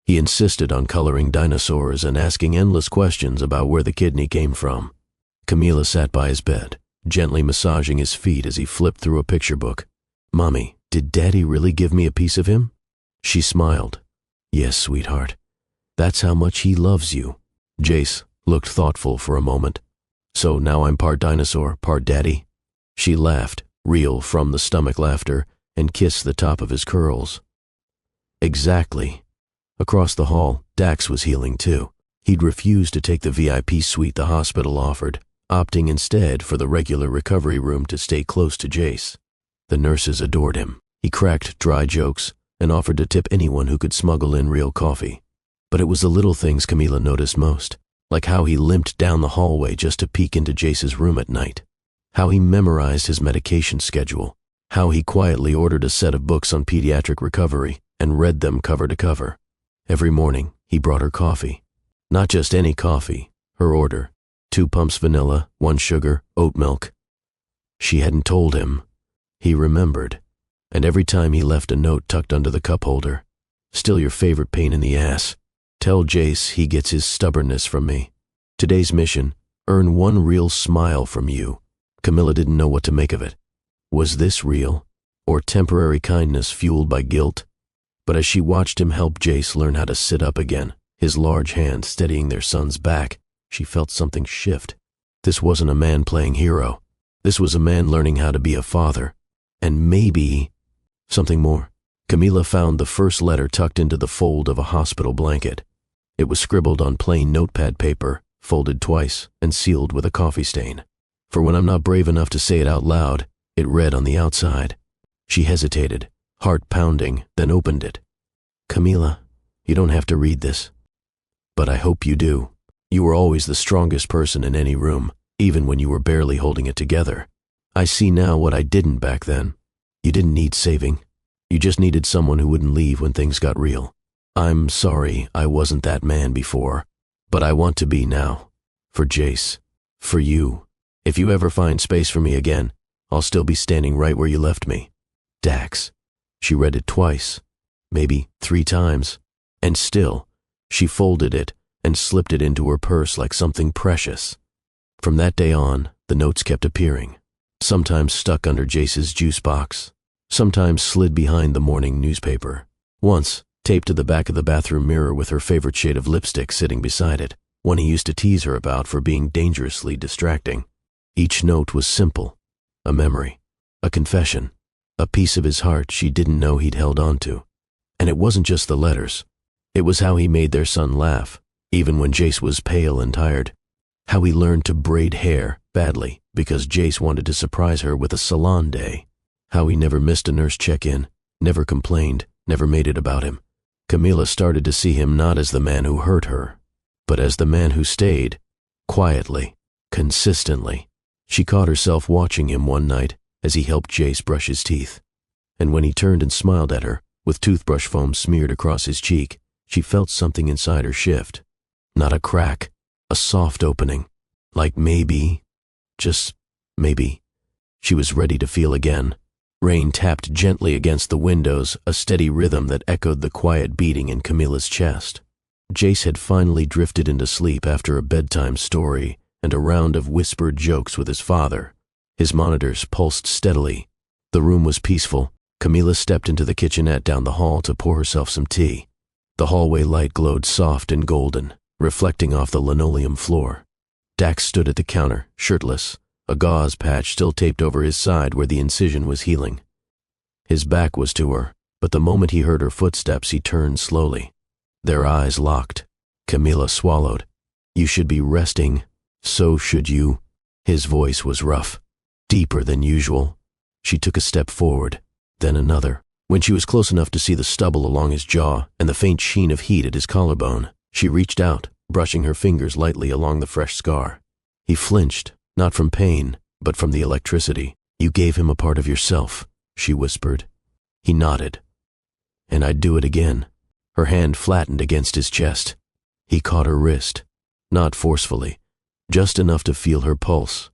[SPEAKER 1] He insisted on coloring dinosaurs and asking endless questions about where the kidney came from. Camila sat by his bed, gently massaging his feet as he flipped through a picture book. "Mommy, did Daddy really give me a piece of him?" She smiled. "Yes, sweetheart. That's how much he loves you." Jace looked thoughtful for a moment. So now I'm part dinosaur, part daddy?" She laughed, real from the stomach laughter, and kissed the top of his curls. Exactly. Across the hall, Dax was healing too. He'd refused to take the VIP suite the hospital offered, opting instead for the regular recovery room to stay close to Jace. The nurses adored him. He cracked dry jokes and offered to tip anyone who could smuggle in real coffee. But it was the little things Camila noticed most, like how he limped down the hallway just to peek into Jace's room at night, how he memorized his medication schedule, how he quietly ordered a set of books on pediatric recovery and read them cover to cover. Every morning, he brought her coffee. Not just any coffee, her order. 2 pumps vanilla, 1 sugar, oat milk. She hadn't told him. He remembered. And every time he left a note tucked under the cup holder. "Still your favorite pain in the ass. Tell Jace he gets his stubbornness from me. Today's mission, earn 1 real smile from you." Camila didn't know what to make of it. Was this real? Or temporary kindness fueled by guilt? But as she watched him help Jace learn how to sit up again, his large hand steadying their son's back, she felt something shift. This wasn't a man playing hero. This was a man learning how to be a father. And maybe something more. Camila found the first letter tucked into the fold of a hospital blanket. It was scribbled on plain notepad paper, folded twice, and sealed with a coffee stain. "For when I'm not brave enough to say it out loud," it read on the outside. She hesitated, heart pounding, then opened it. "Camila, you don't have to read this. But I hope you do. You were always the strongest person in any room, even when you were barely holding it together. I see now what I didn't back then. You didn't need saving. You just needed someone who wouldn't leave when things got real. I'm sorry I wasn't that man before, but I want to be now. For Jace. For you. If you ever find space for me again, I'll still be standing right where you left me. Dax." She read it twice, maybe 3 times, and still, she folded it and slipped it into her purse like something precious. From that day on, the notes kept appearing, sometimes stuck under Jace's juice box, sometimes slid behind the morning newspaper. Once, taped to the back of the bathroom mirror with her favorite shade of lipstick sitting beside it, one he used to tease her about for being dangerously distracting. Each note was simple, a memory, a confession, a piece of his heart she didn't know he'd held on to. And it wasn't just the letters. It was how he made their son laugh, even when Jace was pale and tired. How he learned to braid hair badly because Jace wanted to surprise her with a salon day. How he never missed a nurse check-in, never complained, never made it about him. Camila started to see him not as the man who hurt her, but as the man who stayed, quietly, consistently. She caught herself watching him one night as he helped Jace brush his teeth. And when he turned and smiled at her, with toothbrush foam smeared across his cheek, she felt something inside her shift. Not a crack, a soft opening. Like maybe, just maybe, she was ready to feel again. Rain tapped gently against the windows, a steady rhythm that echoed the quiet beating in Camila's chest. Jace had finally drifted into sleep after a bedtime story and a round of whispered jokes with his father. His monitors pulsed steadily. The room was peaceful. Camila stepped into the kitchenette down the hall to pour herself some tea. The hallway light glowed soft and golden, reflecting off the linoleum floor. Dax stood at the counter, shirtless, a gauze patch still taped over his side where the incision was healing. His back was to her, but the moment he heard her footsteps, he turned slowly. Their eyes locked. Camila swallowed. "You should be resting. So should you." His voice was rough, deeper than usual. She took a step forward, then another. When she was close enough to see the stubble along his jaw and the faint sheen of heat at his collarbone, she reached out, brushing her fingers lightly along the fresh scar. He flinched, not from pain, but from the electricity. "You gave him a part of yourself," she whispered. He nodded. "And I'd do it again." Her hand flattened against his chest. He caught her wrist, not forcefully, just enough to feel her pulse.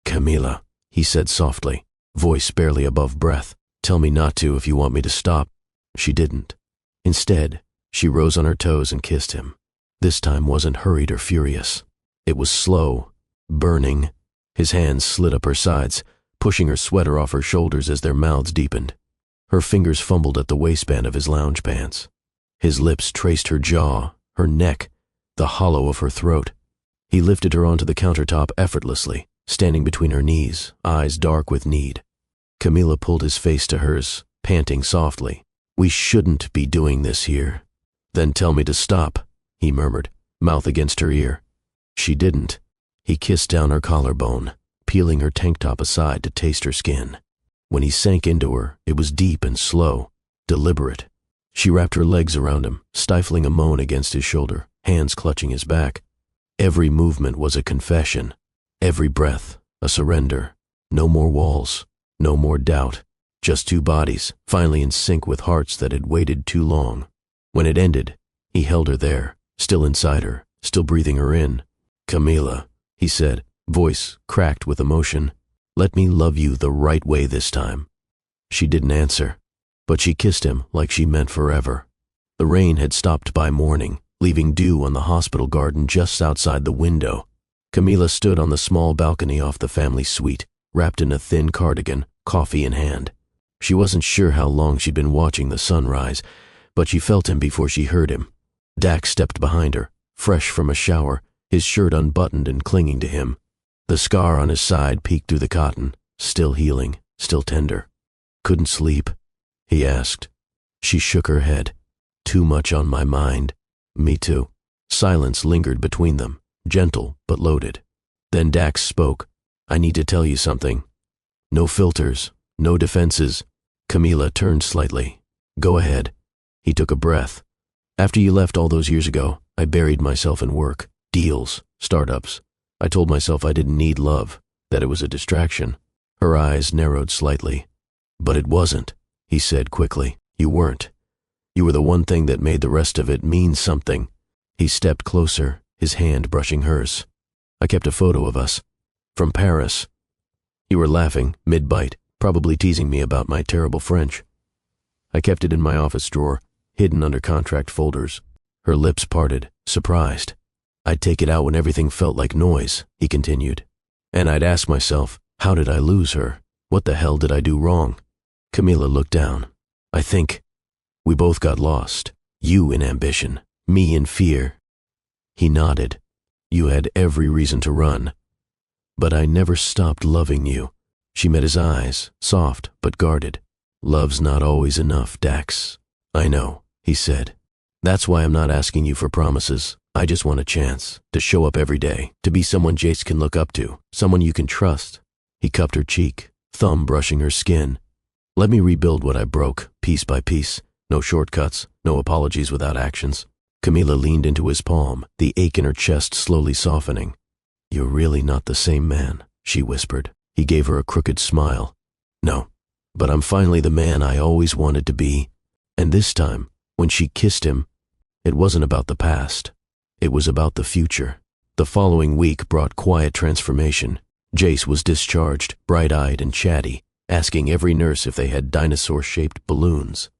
[SPEAKER 1] "Camila," he said softly, voice barely above breath. "Tell me not to if you want me to stop." She didn't. Instead, she rose on her toes and kissed him. This time wasn't hurried or furious. It was slow, burning. His hands slid up her sides, pushing her sweater off her shoulders as their mouths deepened. Her fingers fumbled at the waistband of his lounge pants. His lips traced her jaw, her neck, the hollow of her throat. He lifted her onto the countertop effortlessly, standing between her knees, eyes dark with need. Camila pulled his face to hers, panting softly. "We shouldn't be doing this here." "Then tell me to stop," he murmured, mouth against her ear. She didn't. He kissed down her collarbone, peeling her tank top aside to taste her skin. When he sank into her, it was deep and slow, deliberate. She wrapped her legs around him, stifling a moan against his shoulder, hands clutching his back. Every movement was a confession. Every breath, a surrender. No more walls, no more doubt. Just two bodies, finally in sync with hearts that had waited too long. When it ended, he held her there, still inside her, still breathing her in. "Camila," he said, voice cracked with emotion. "Let me love you the right way this time." She didn't answer, but she kissed him like she meant forever. The rain had stopped by morning, leaving dew on the hospital garden just outside the window. Camila stood on the small balcony off the family suite, wrapped in a thin cardigan, coffee in hand. She wasn't sure how long she'd been watching the sunrise, but she felt him before she heard him. Dax stepped behind her, fresh from a shower, his shirt unbuttoned and clinging to him. The scar on his side peeked through the cotton, still healing, still tender. "Couldn't sleep?" he asked. She shook her head. "Too much on my mind." "Me too." Silence lingered between them, gentle but loaded. Then Dax spoke. "I need to tell you something." No filters, no defenses. Camila turned slightly. "Go ahead." He took a breath. "After you left all those years ago, I buried myself in work, deals, startups. I told myself I didn't need love, that it was a distraction." Her eyes narrowed slightly. "But it wasn't," he said quickly. "You weren't. You were the one thing that made the rest of it mean something." He stepped closer, his hand brushing hers. "I kept a photo of us. From Paris. You were laughing, mid-bite, probably teasing me about my terrible French. I kept it in my office drawer, hidden under contract folders." Her lips parted, surprised. "I'd take it out when everything felt like noise," he continued. "And I'd ask myself, how did I lose her? What the hell did I do wrong?" Camila looked down. "I think we both got lost. You in ambition, me in fear." He nodded. "You had every reason to run. But I never stopped loving you." She met his eyes, soft but guarded. "Love's not always enough, Dax." "I know," he said. "That's why I'm not asking you for promises. I just want a chance to show up every day, to be someone Jace can look up to, someone you can trust." He cupped her cheek, thumb brushing her skin. "Let me rebuild what I broke, piece by piece. No shortcuts, no apologies without actions." Camila leaned into his palm, the ache in her chest slowly softening. "You're really not the same man," she whispered. He gave her a crooked smile. "No, but I'm finally the man I always wanted to be." And this time, when she kissed him, it wasn't about the past. It was about the future. The following week brought quiet transformation. Jace was discharged, bright-eyed and chatty, asking every nurse if they had dinosaur-shaped balloons.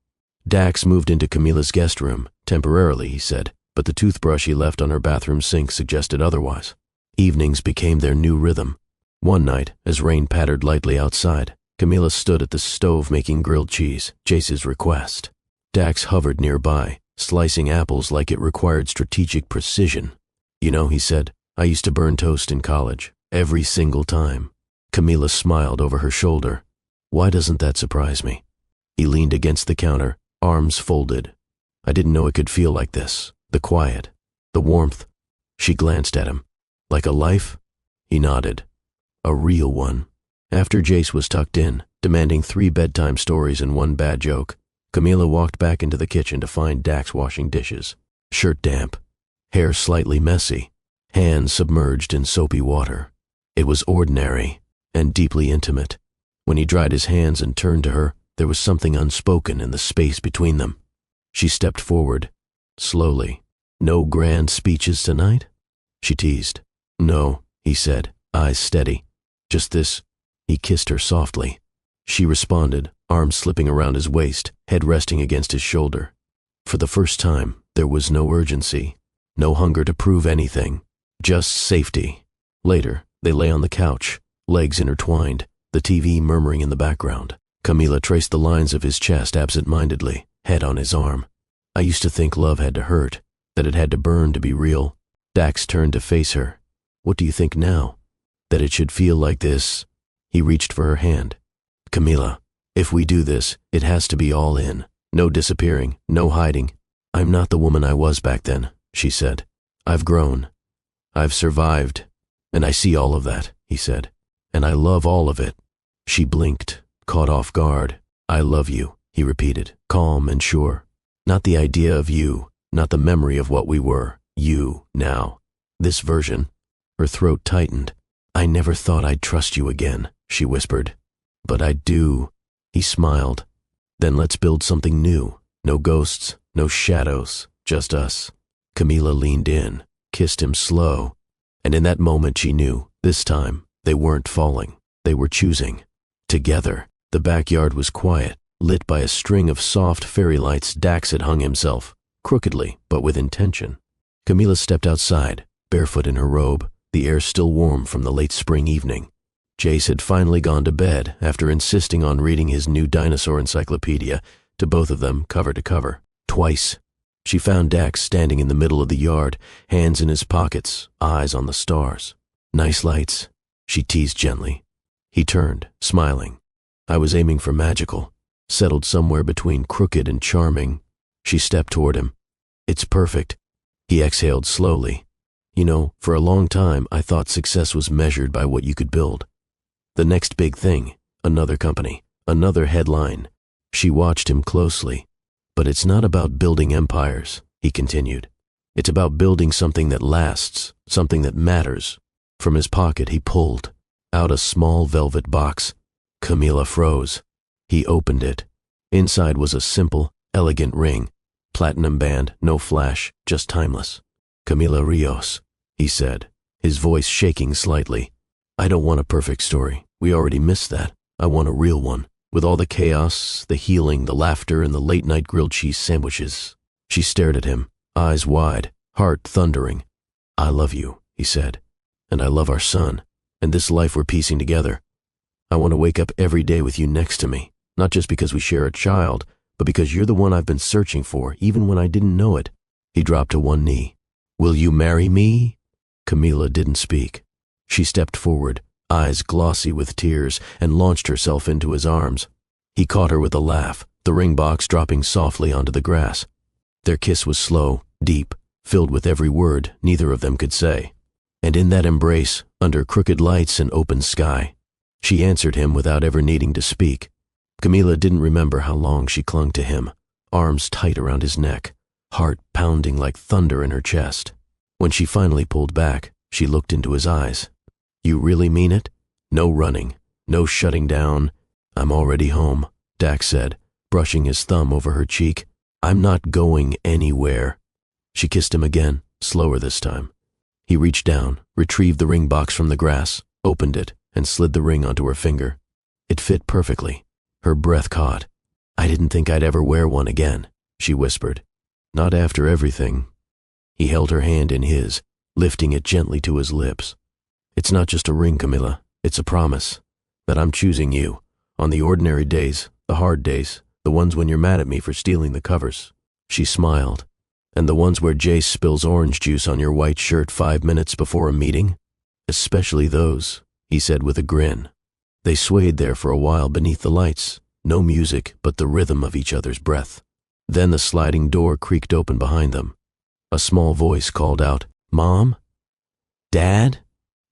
[SPEAKER 1] Dax moved into Camila's guest room, temporarily, he said, but the toothbrush he left on her bathroom sink suggested otherwise. Evenings became their new rhythm. One night, as rain pattered lightly outside, Camila stood at the stove making grilled cheese, Jace's request. Dax hovered nearby, slicing apples like it required strategic precision. "You know," he said, "I used to burn toast in college, every single time." Camila smiled over her shoulder. "Why doesn't that surprise me?" He leaned against the counter, arms folded. "I didn't know it could feel like this. The quiet, the warmth." She glanced at him. "Like a life?" He nodded. "A real one." After Jace was tucked in, demanding 3 bedtime stories and 1 bad joke, Camila walked back into the kitchen to find Dax washing dishes. Shirt damp, hair slightly messy, hands submerged in soapy water. It was ordinary and deeply intimate. When he dried his hands and turned to her, there was something unspoken in the space between them. She stepped forward, slowly. "No grand speeches tonight?" she teased. "No," he said, eyes steady. "Just this." He kissed her softly. She responded, arms slipping around his waist, head resting against his shoulder. For the first time, there was no urgency, no hunger to prove anything, just safety. Later, they lay on the couch, legs intertwined, the TV murmuring in the background. Camila traced the lines of his chest absent-mindedly, head on his arm. "I used to think love had to hurt, that it had to burn to be real." Dax turned to face her. What do you think now? That it should feel like this? He reached for her hand. Camila, if we do this, it has to be all in. No disappearing, no hiding. I'm not the woman I was back then, she said. I've grown. I've survived. And I see all of that, he said. And I love all of it. She blinked, caught off guard. I love you, he repeated, calm and sure. Not the idea of you, not the memory of what we were. You, now. This version. Her throat tightened. I never thought I'd trust you again, she whispered. But I do. He smiled. Then let's build something new. No ghosts, no shadows, just us. Camila leaned in, kissed him slow. And in that moment she knew, this time, they weren't falling. They were choosing. Together. The backyard was quiet, lit by a string of soft fairy lights. Dax had hung himself, crookedly, but with intention. Camila stepped outside, barefoot in her robe, the air still warm from the late spring evening. Jace had finally gone to bed after insisting on reading his new dinosaur encyclopedia to both of them cover to cover, twice. She found Dax standing in the middle of the yard, hands in his pockets, eyes on the stars. Nice lights, she teased gently. He turned, smiling. I was aiming for magical, settled somewhere between crooked and charming. She stepped toward him. It's perfect. He exhaled slowly. You know, for a long time I thought success was measured by what you could build. The next big thing, another company, another headline. She watched him closely. But it's not about building empires, he continued. It's about building something that lasts, something that matters. From his pocket he pulled out a small velvet box. Camila froze. He opened it. Inside was a simple, elegant ring. Platinum band, no flash, just timeless. Camila Rios, he said, his voice shaking slightly. I don't want a perfect story. We already missed that. I want a real one, with all the chaos, the healing, the laughter, and the late-night grilled cheese sandwiches. She stared at him, eyes wide, heart thundering. I love you, he said, and I love our son, and this life we're piecing together. I want to wake up every day with you next to me, not just because we share a child, but because you're the one I've been searching for, even when I didn't know it. He dropped to one knee. Will you marry me? Camila didn't speak. She stepped forward, eyes glossy with tears, and launched herself into his arms. He caught her with a laugh, the ring box dropping softly onto the grass. Their kiss was slow, deep, filled with every word neither of them could say. And in that embrace, under crooked lights and open sky, she answered him without ever needing to speak. Camila didn't remember how long she clung to him, arms tight around his neck, heart pounding like thunder in her chest. When she finally pulled back, she looked into his eyes. You really mean it? No running, no shutting down. I'm already home, Dax said, brushing his thumb over her cheek. I'm not going anywhere. She kissed him again, slower this time. He reached down, retrieved the ring box from the grass, opened it, and slid the ring onto her finger. It fit perfectly. Her breath caught. I didn't think I'd ever wear one again, she whispered. Not after everything. He held her hand in his, lifting it gently to his lips. It's not just a ring, Camila. It's a promise that I'm choosing you on the ordinary days, the hard days, the ones when you're mad at me for stealing the covers. She smiled. And the ones where Jace spills orange juice on your white shirt 5 minutes before a meeting? Especially those, he said with a grin. They swayed there for a while beneath the lights, no music but the rhythm of each other's breath. Then the sliding door creaked open behind them. A small voice called out, Mom? Dad?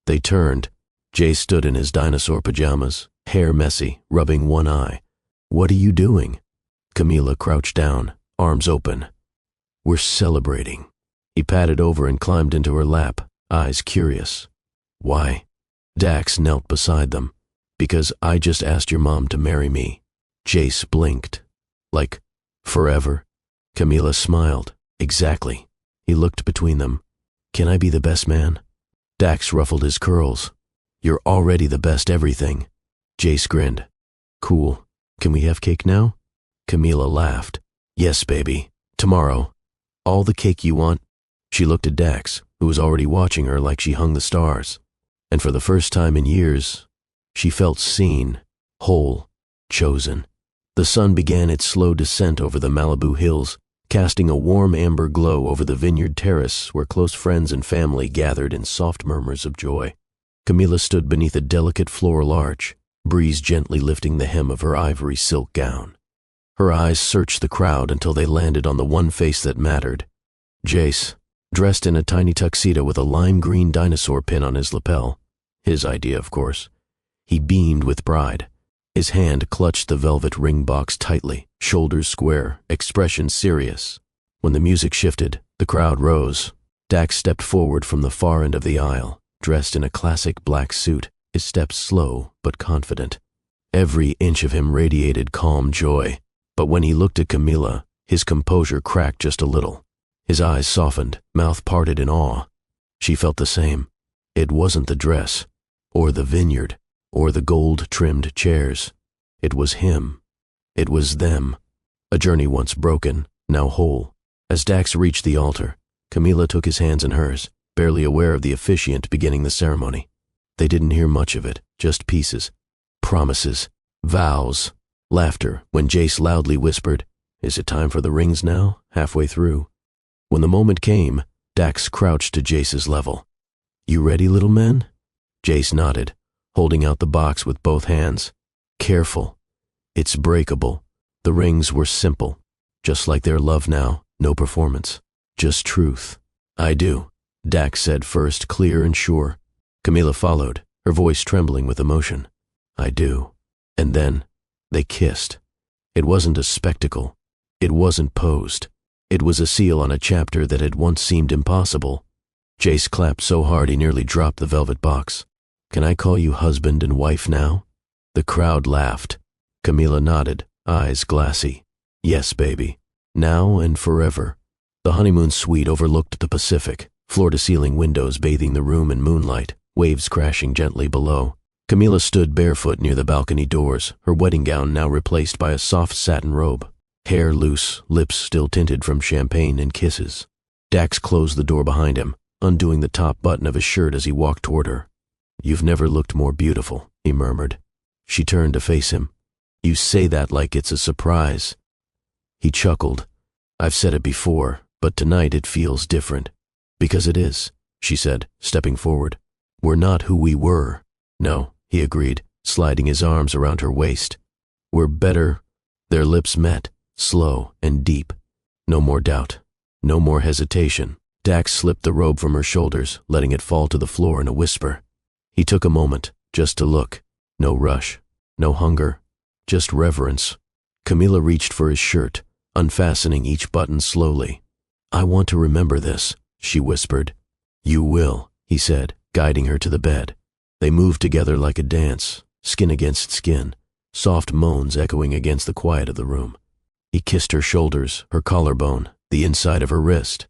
[SPEAKER 1] They turned. Jay stood in his dinosaur pajamas, hair messy, rubbing one eye. What are you doing? Camila crouched down, arms open. We're celebrating. He patted over and climbed into her lap, eyes curious. Why? Dax knelt beside them. Because I just asked your mom to marry me. Jace blinked. Like, forever? Camila smiled. Exactly. He looked between them. Can I be the best man? Dax ruffled his curls. You're already the best everything. Jace grinned. Cool. Can we have cake now? Camila laughed. Yes, baby. Tomorrow. All the cake you want? She looked at Dax, who was already watching her like she hung the stars. And for the first time in years, she felt seen, whole, chosen. The sun began its slow descent over the Malibu hills, casting a warm amber glow over the vineyard terrace where close friends and family gathered in soft murmurs of joy. Camilla stood beneath a delicate floral arch, breeze gently lifting the hem of her ivory silk gown. Her eyes searched the crowd until they landed on the one face that mattered. Jace, dressed in a tiny tuxedo with a lime green dinosaur pin on his lapel. His idea, of course. He beamed with pride. His hand clutched the velvet ring box tightly, shoulders square, expression serious. When the music shifted, the crowd rose. Dax stepped forward from the far end of the aisle, dressed in a classic black suit, his steps slow but confident. Every inch of him radiated calm joy, but when he looked at Camilla, his composure cracked just a little. His eyes softened, mouth parted in awe. She felt the same. It wasn't the dress, or the vineyard, or the gold-trimmed chairs. It was him. It was them. A journey once broken, now whole. As Dax reached the altar, Camilla took his hands in hers, barely aware of the officiant beginning the ceremony. They didn't hear much of it, just pieces. Promises, vows, laughter when Jace loudly whispered, "Is it time for the rings now?" halfway through. When the moment came, Dax crouched to Jace's level. "You ready, little man?" Jace nodded, holding out the box with both hands. "Careful. It's breakable." The rings were simple, just like their love now, no performance, just truth. "I do," Dax said first, clear and sure. Camilla followed, her voice trembling with emotion. "I do." And then they kissed. It wasn't a spectacle. It wasn't posed. It was a seal on a chapter that had once seemed impossible. Jace clapped so hard he nearly dropped the velvet box. "Can I call you husband and wife now?" The crowd laughed. Camilla nodded, eyes glassy. "Yes, baby. Now and forever." The honeymoon suite overlooked the Pacific, floor-to-ceiling windows bathing the room in moonlight, waves crashing gently below. Camilla stood barefoot near the balcony doors, her wedding gown now replaced by a soft satin robe. Hair loose, lips still tinted from champagne and kisses. Dax closed the door behind him, undoing the top button of his shirt as he walked toward her. "You've never looked more beautiful," he murmured. She turned to face him. "You say that like it's a surprise." He chuckled. "I've said it before, but tonight it feels different." "Because it is," she said, stepping forward. "We're not who we were." "No," he agreed, sliding his arms around her waist. "We're better." Their lips met, slow and deep. No more doubt. No more hesitation. Dax slipped the robe from her shoulders, letting it fall to the floor in a whisper. He took a moment, just to look. No rush. No hunger. Just reverence. Camilla reached for his shirt, unfastening each button slowly. "I want to remember this," she whispered. "You will," he said, guiding her to the bed. They moved together like a dance, skin against skin, soft moans echoing against the quiet of the room. He kissed her shoulders, her collarbone, the inside of her wrist.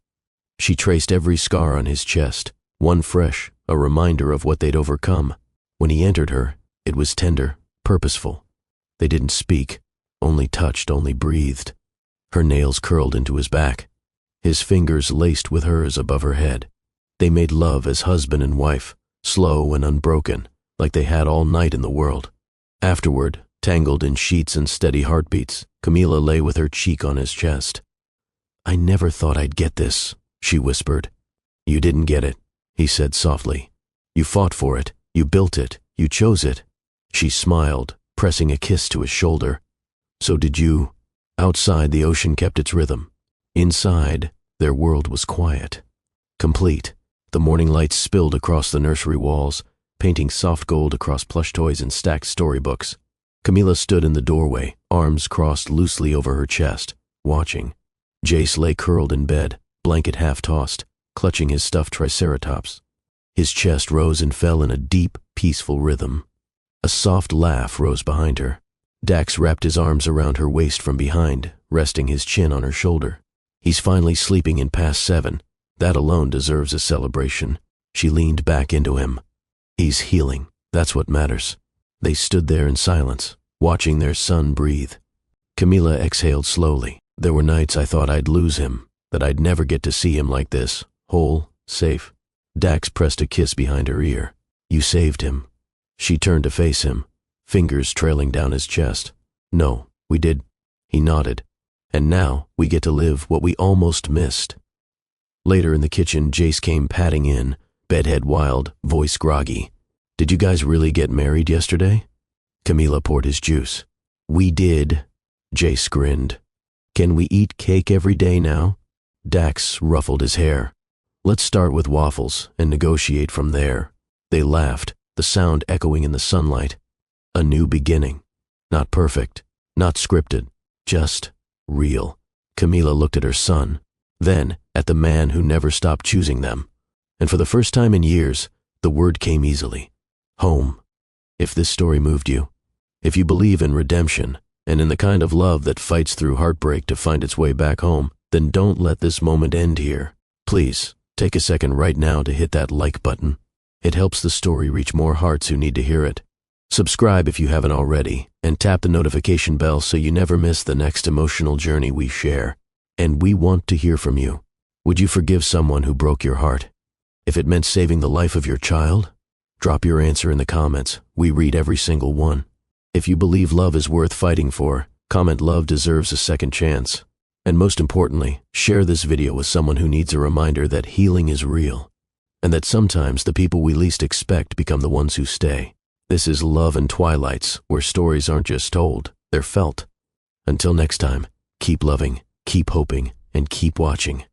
[SPEAKER 1] She traced every scar on his chest, one fresh, a reminder of what they'd overcome. When he entered her, it was tender, purposeful. They didn't speak, only touched, only breathed. Her nails curled into his back, his fingers laced with hers above her head. They made love as husband and wife, slow and unbroken, like they had all night in the world. Afterward, tangled in sheets and steady heartbeats, Camilla lay with her cheek on his chest. "I never thought I'd get this," she whispered. "You didn't get it," he said softly. "You fought for it, you built it, you chose it." She smiled, pressing a kiss to his shoulder. "So did you." Outside, the ocean kept its rhythm. Inside, their world was quiet. Complete. The morning lights spilled across the nursery walls, painting soft gold across plush toys and stacked storybooks. Camilla stood in the doorway, arms crossed loosely over her chest, watching. Jace lay curled in bed, blanket half-tossed, clutching his stuffed triceratops. His chest rose and fell in a deep, peaceful rhythm. A soft laugh rose behind her. Dax wrapped his arms around her waist from behind, resting his chin on her shoulder. "He's finally sleeping in past 7. That alone deserves a celebration." She leaned back into him. "He's healing. That's what matters." They stood there in silence, watching their son breathe. Camilla exhaled slowly. "There were nights I thought I'd lose him, that I'd never get to see him like this, whole, safe." Dax pressed a kiss behind her ear. "You saved him." She turned to face him, fingers trailing down his chest. "No, we did." He nodded. And now we get to live what we almost missed. Later in the kitchen, Jace came padding in, bedhead wild, voice groggy. Did you guys really get married yesterday? Camila poured his juice. We did. Jace grinned. Can we eat cake every day now? Dax ruffled his hair. Let's start with waffles and negotiate from there. They laughed, the sound echoing in the sunlight. A new beginning. Not perfect, not scripted, just real. Camila looked at her son, then at the man who never stopped choosing them. And for the first time in years, the word came easily. Home. If this story moved you, if you believe in redemption and in the kind of love that fights through heartbreak to find its way back home, then don't let this moment end here. Please, take a second right now to hit that like button. It helps the story reach more hearts who need to hear it. Subscribe if you haven't already, and tap the notification bell so you never miss the next emotional journey we share. And we want to hear from you. Would you forgive someone who broke your heart? If it meant saving the life of your child? Drop your answer in the comments. We read every single one. If you believe love is worth fighting for, comment love deserves a second chance. And most importantly, share this video with someone who needs a reminder that healing is real, and that sometimes the people we least expect become the ones who stay. This is Love and Twilights, where stories aren't just told, they're felt. Until next time, keep loving, keep hoping, and keep watching.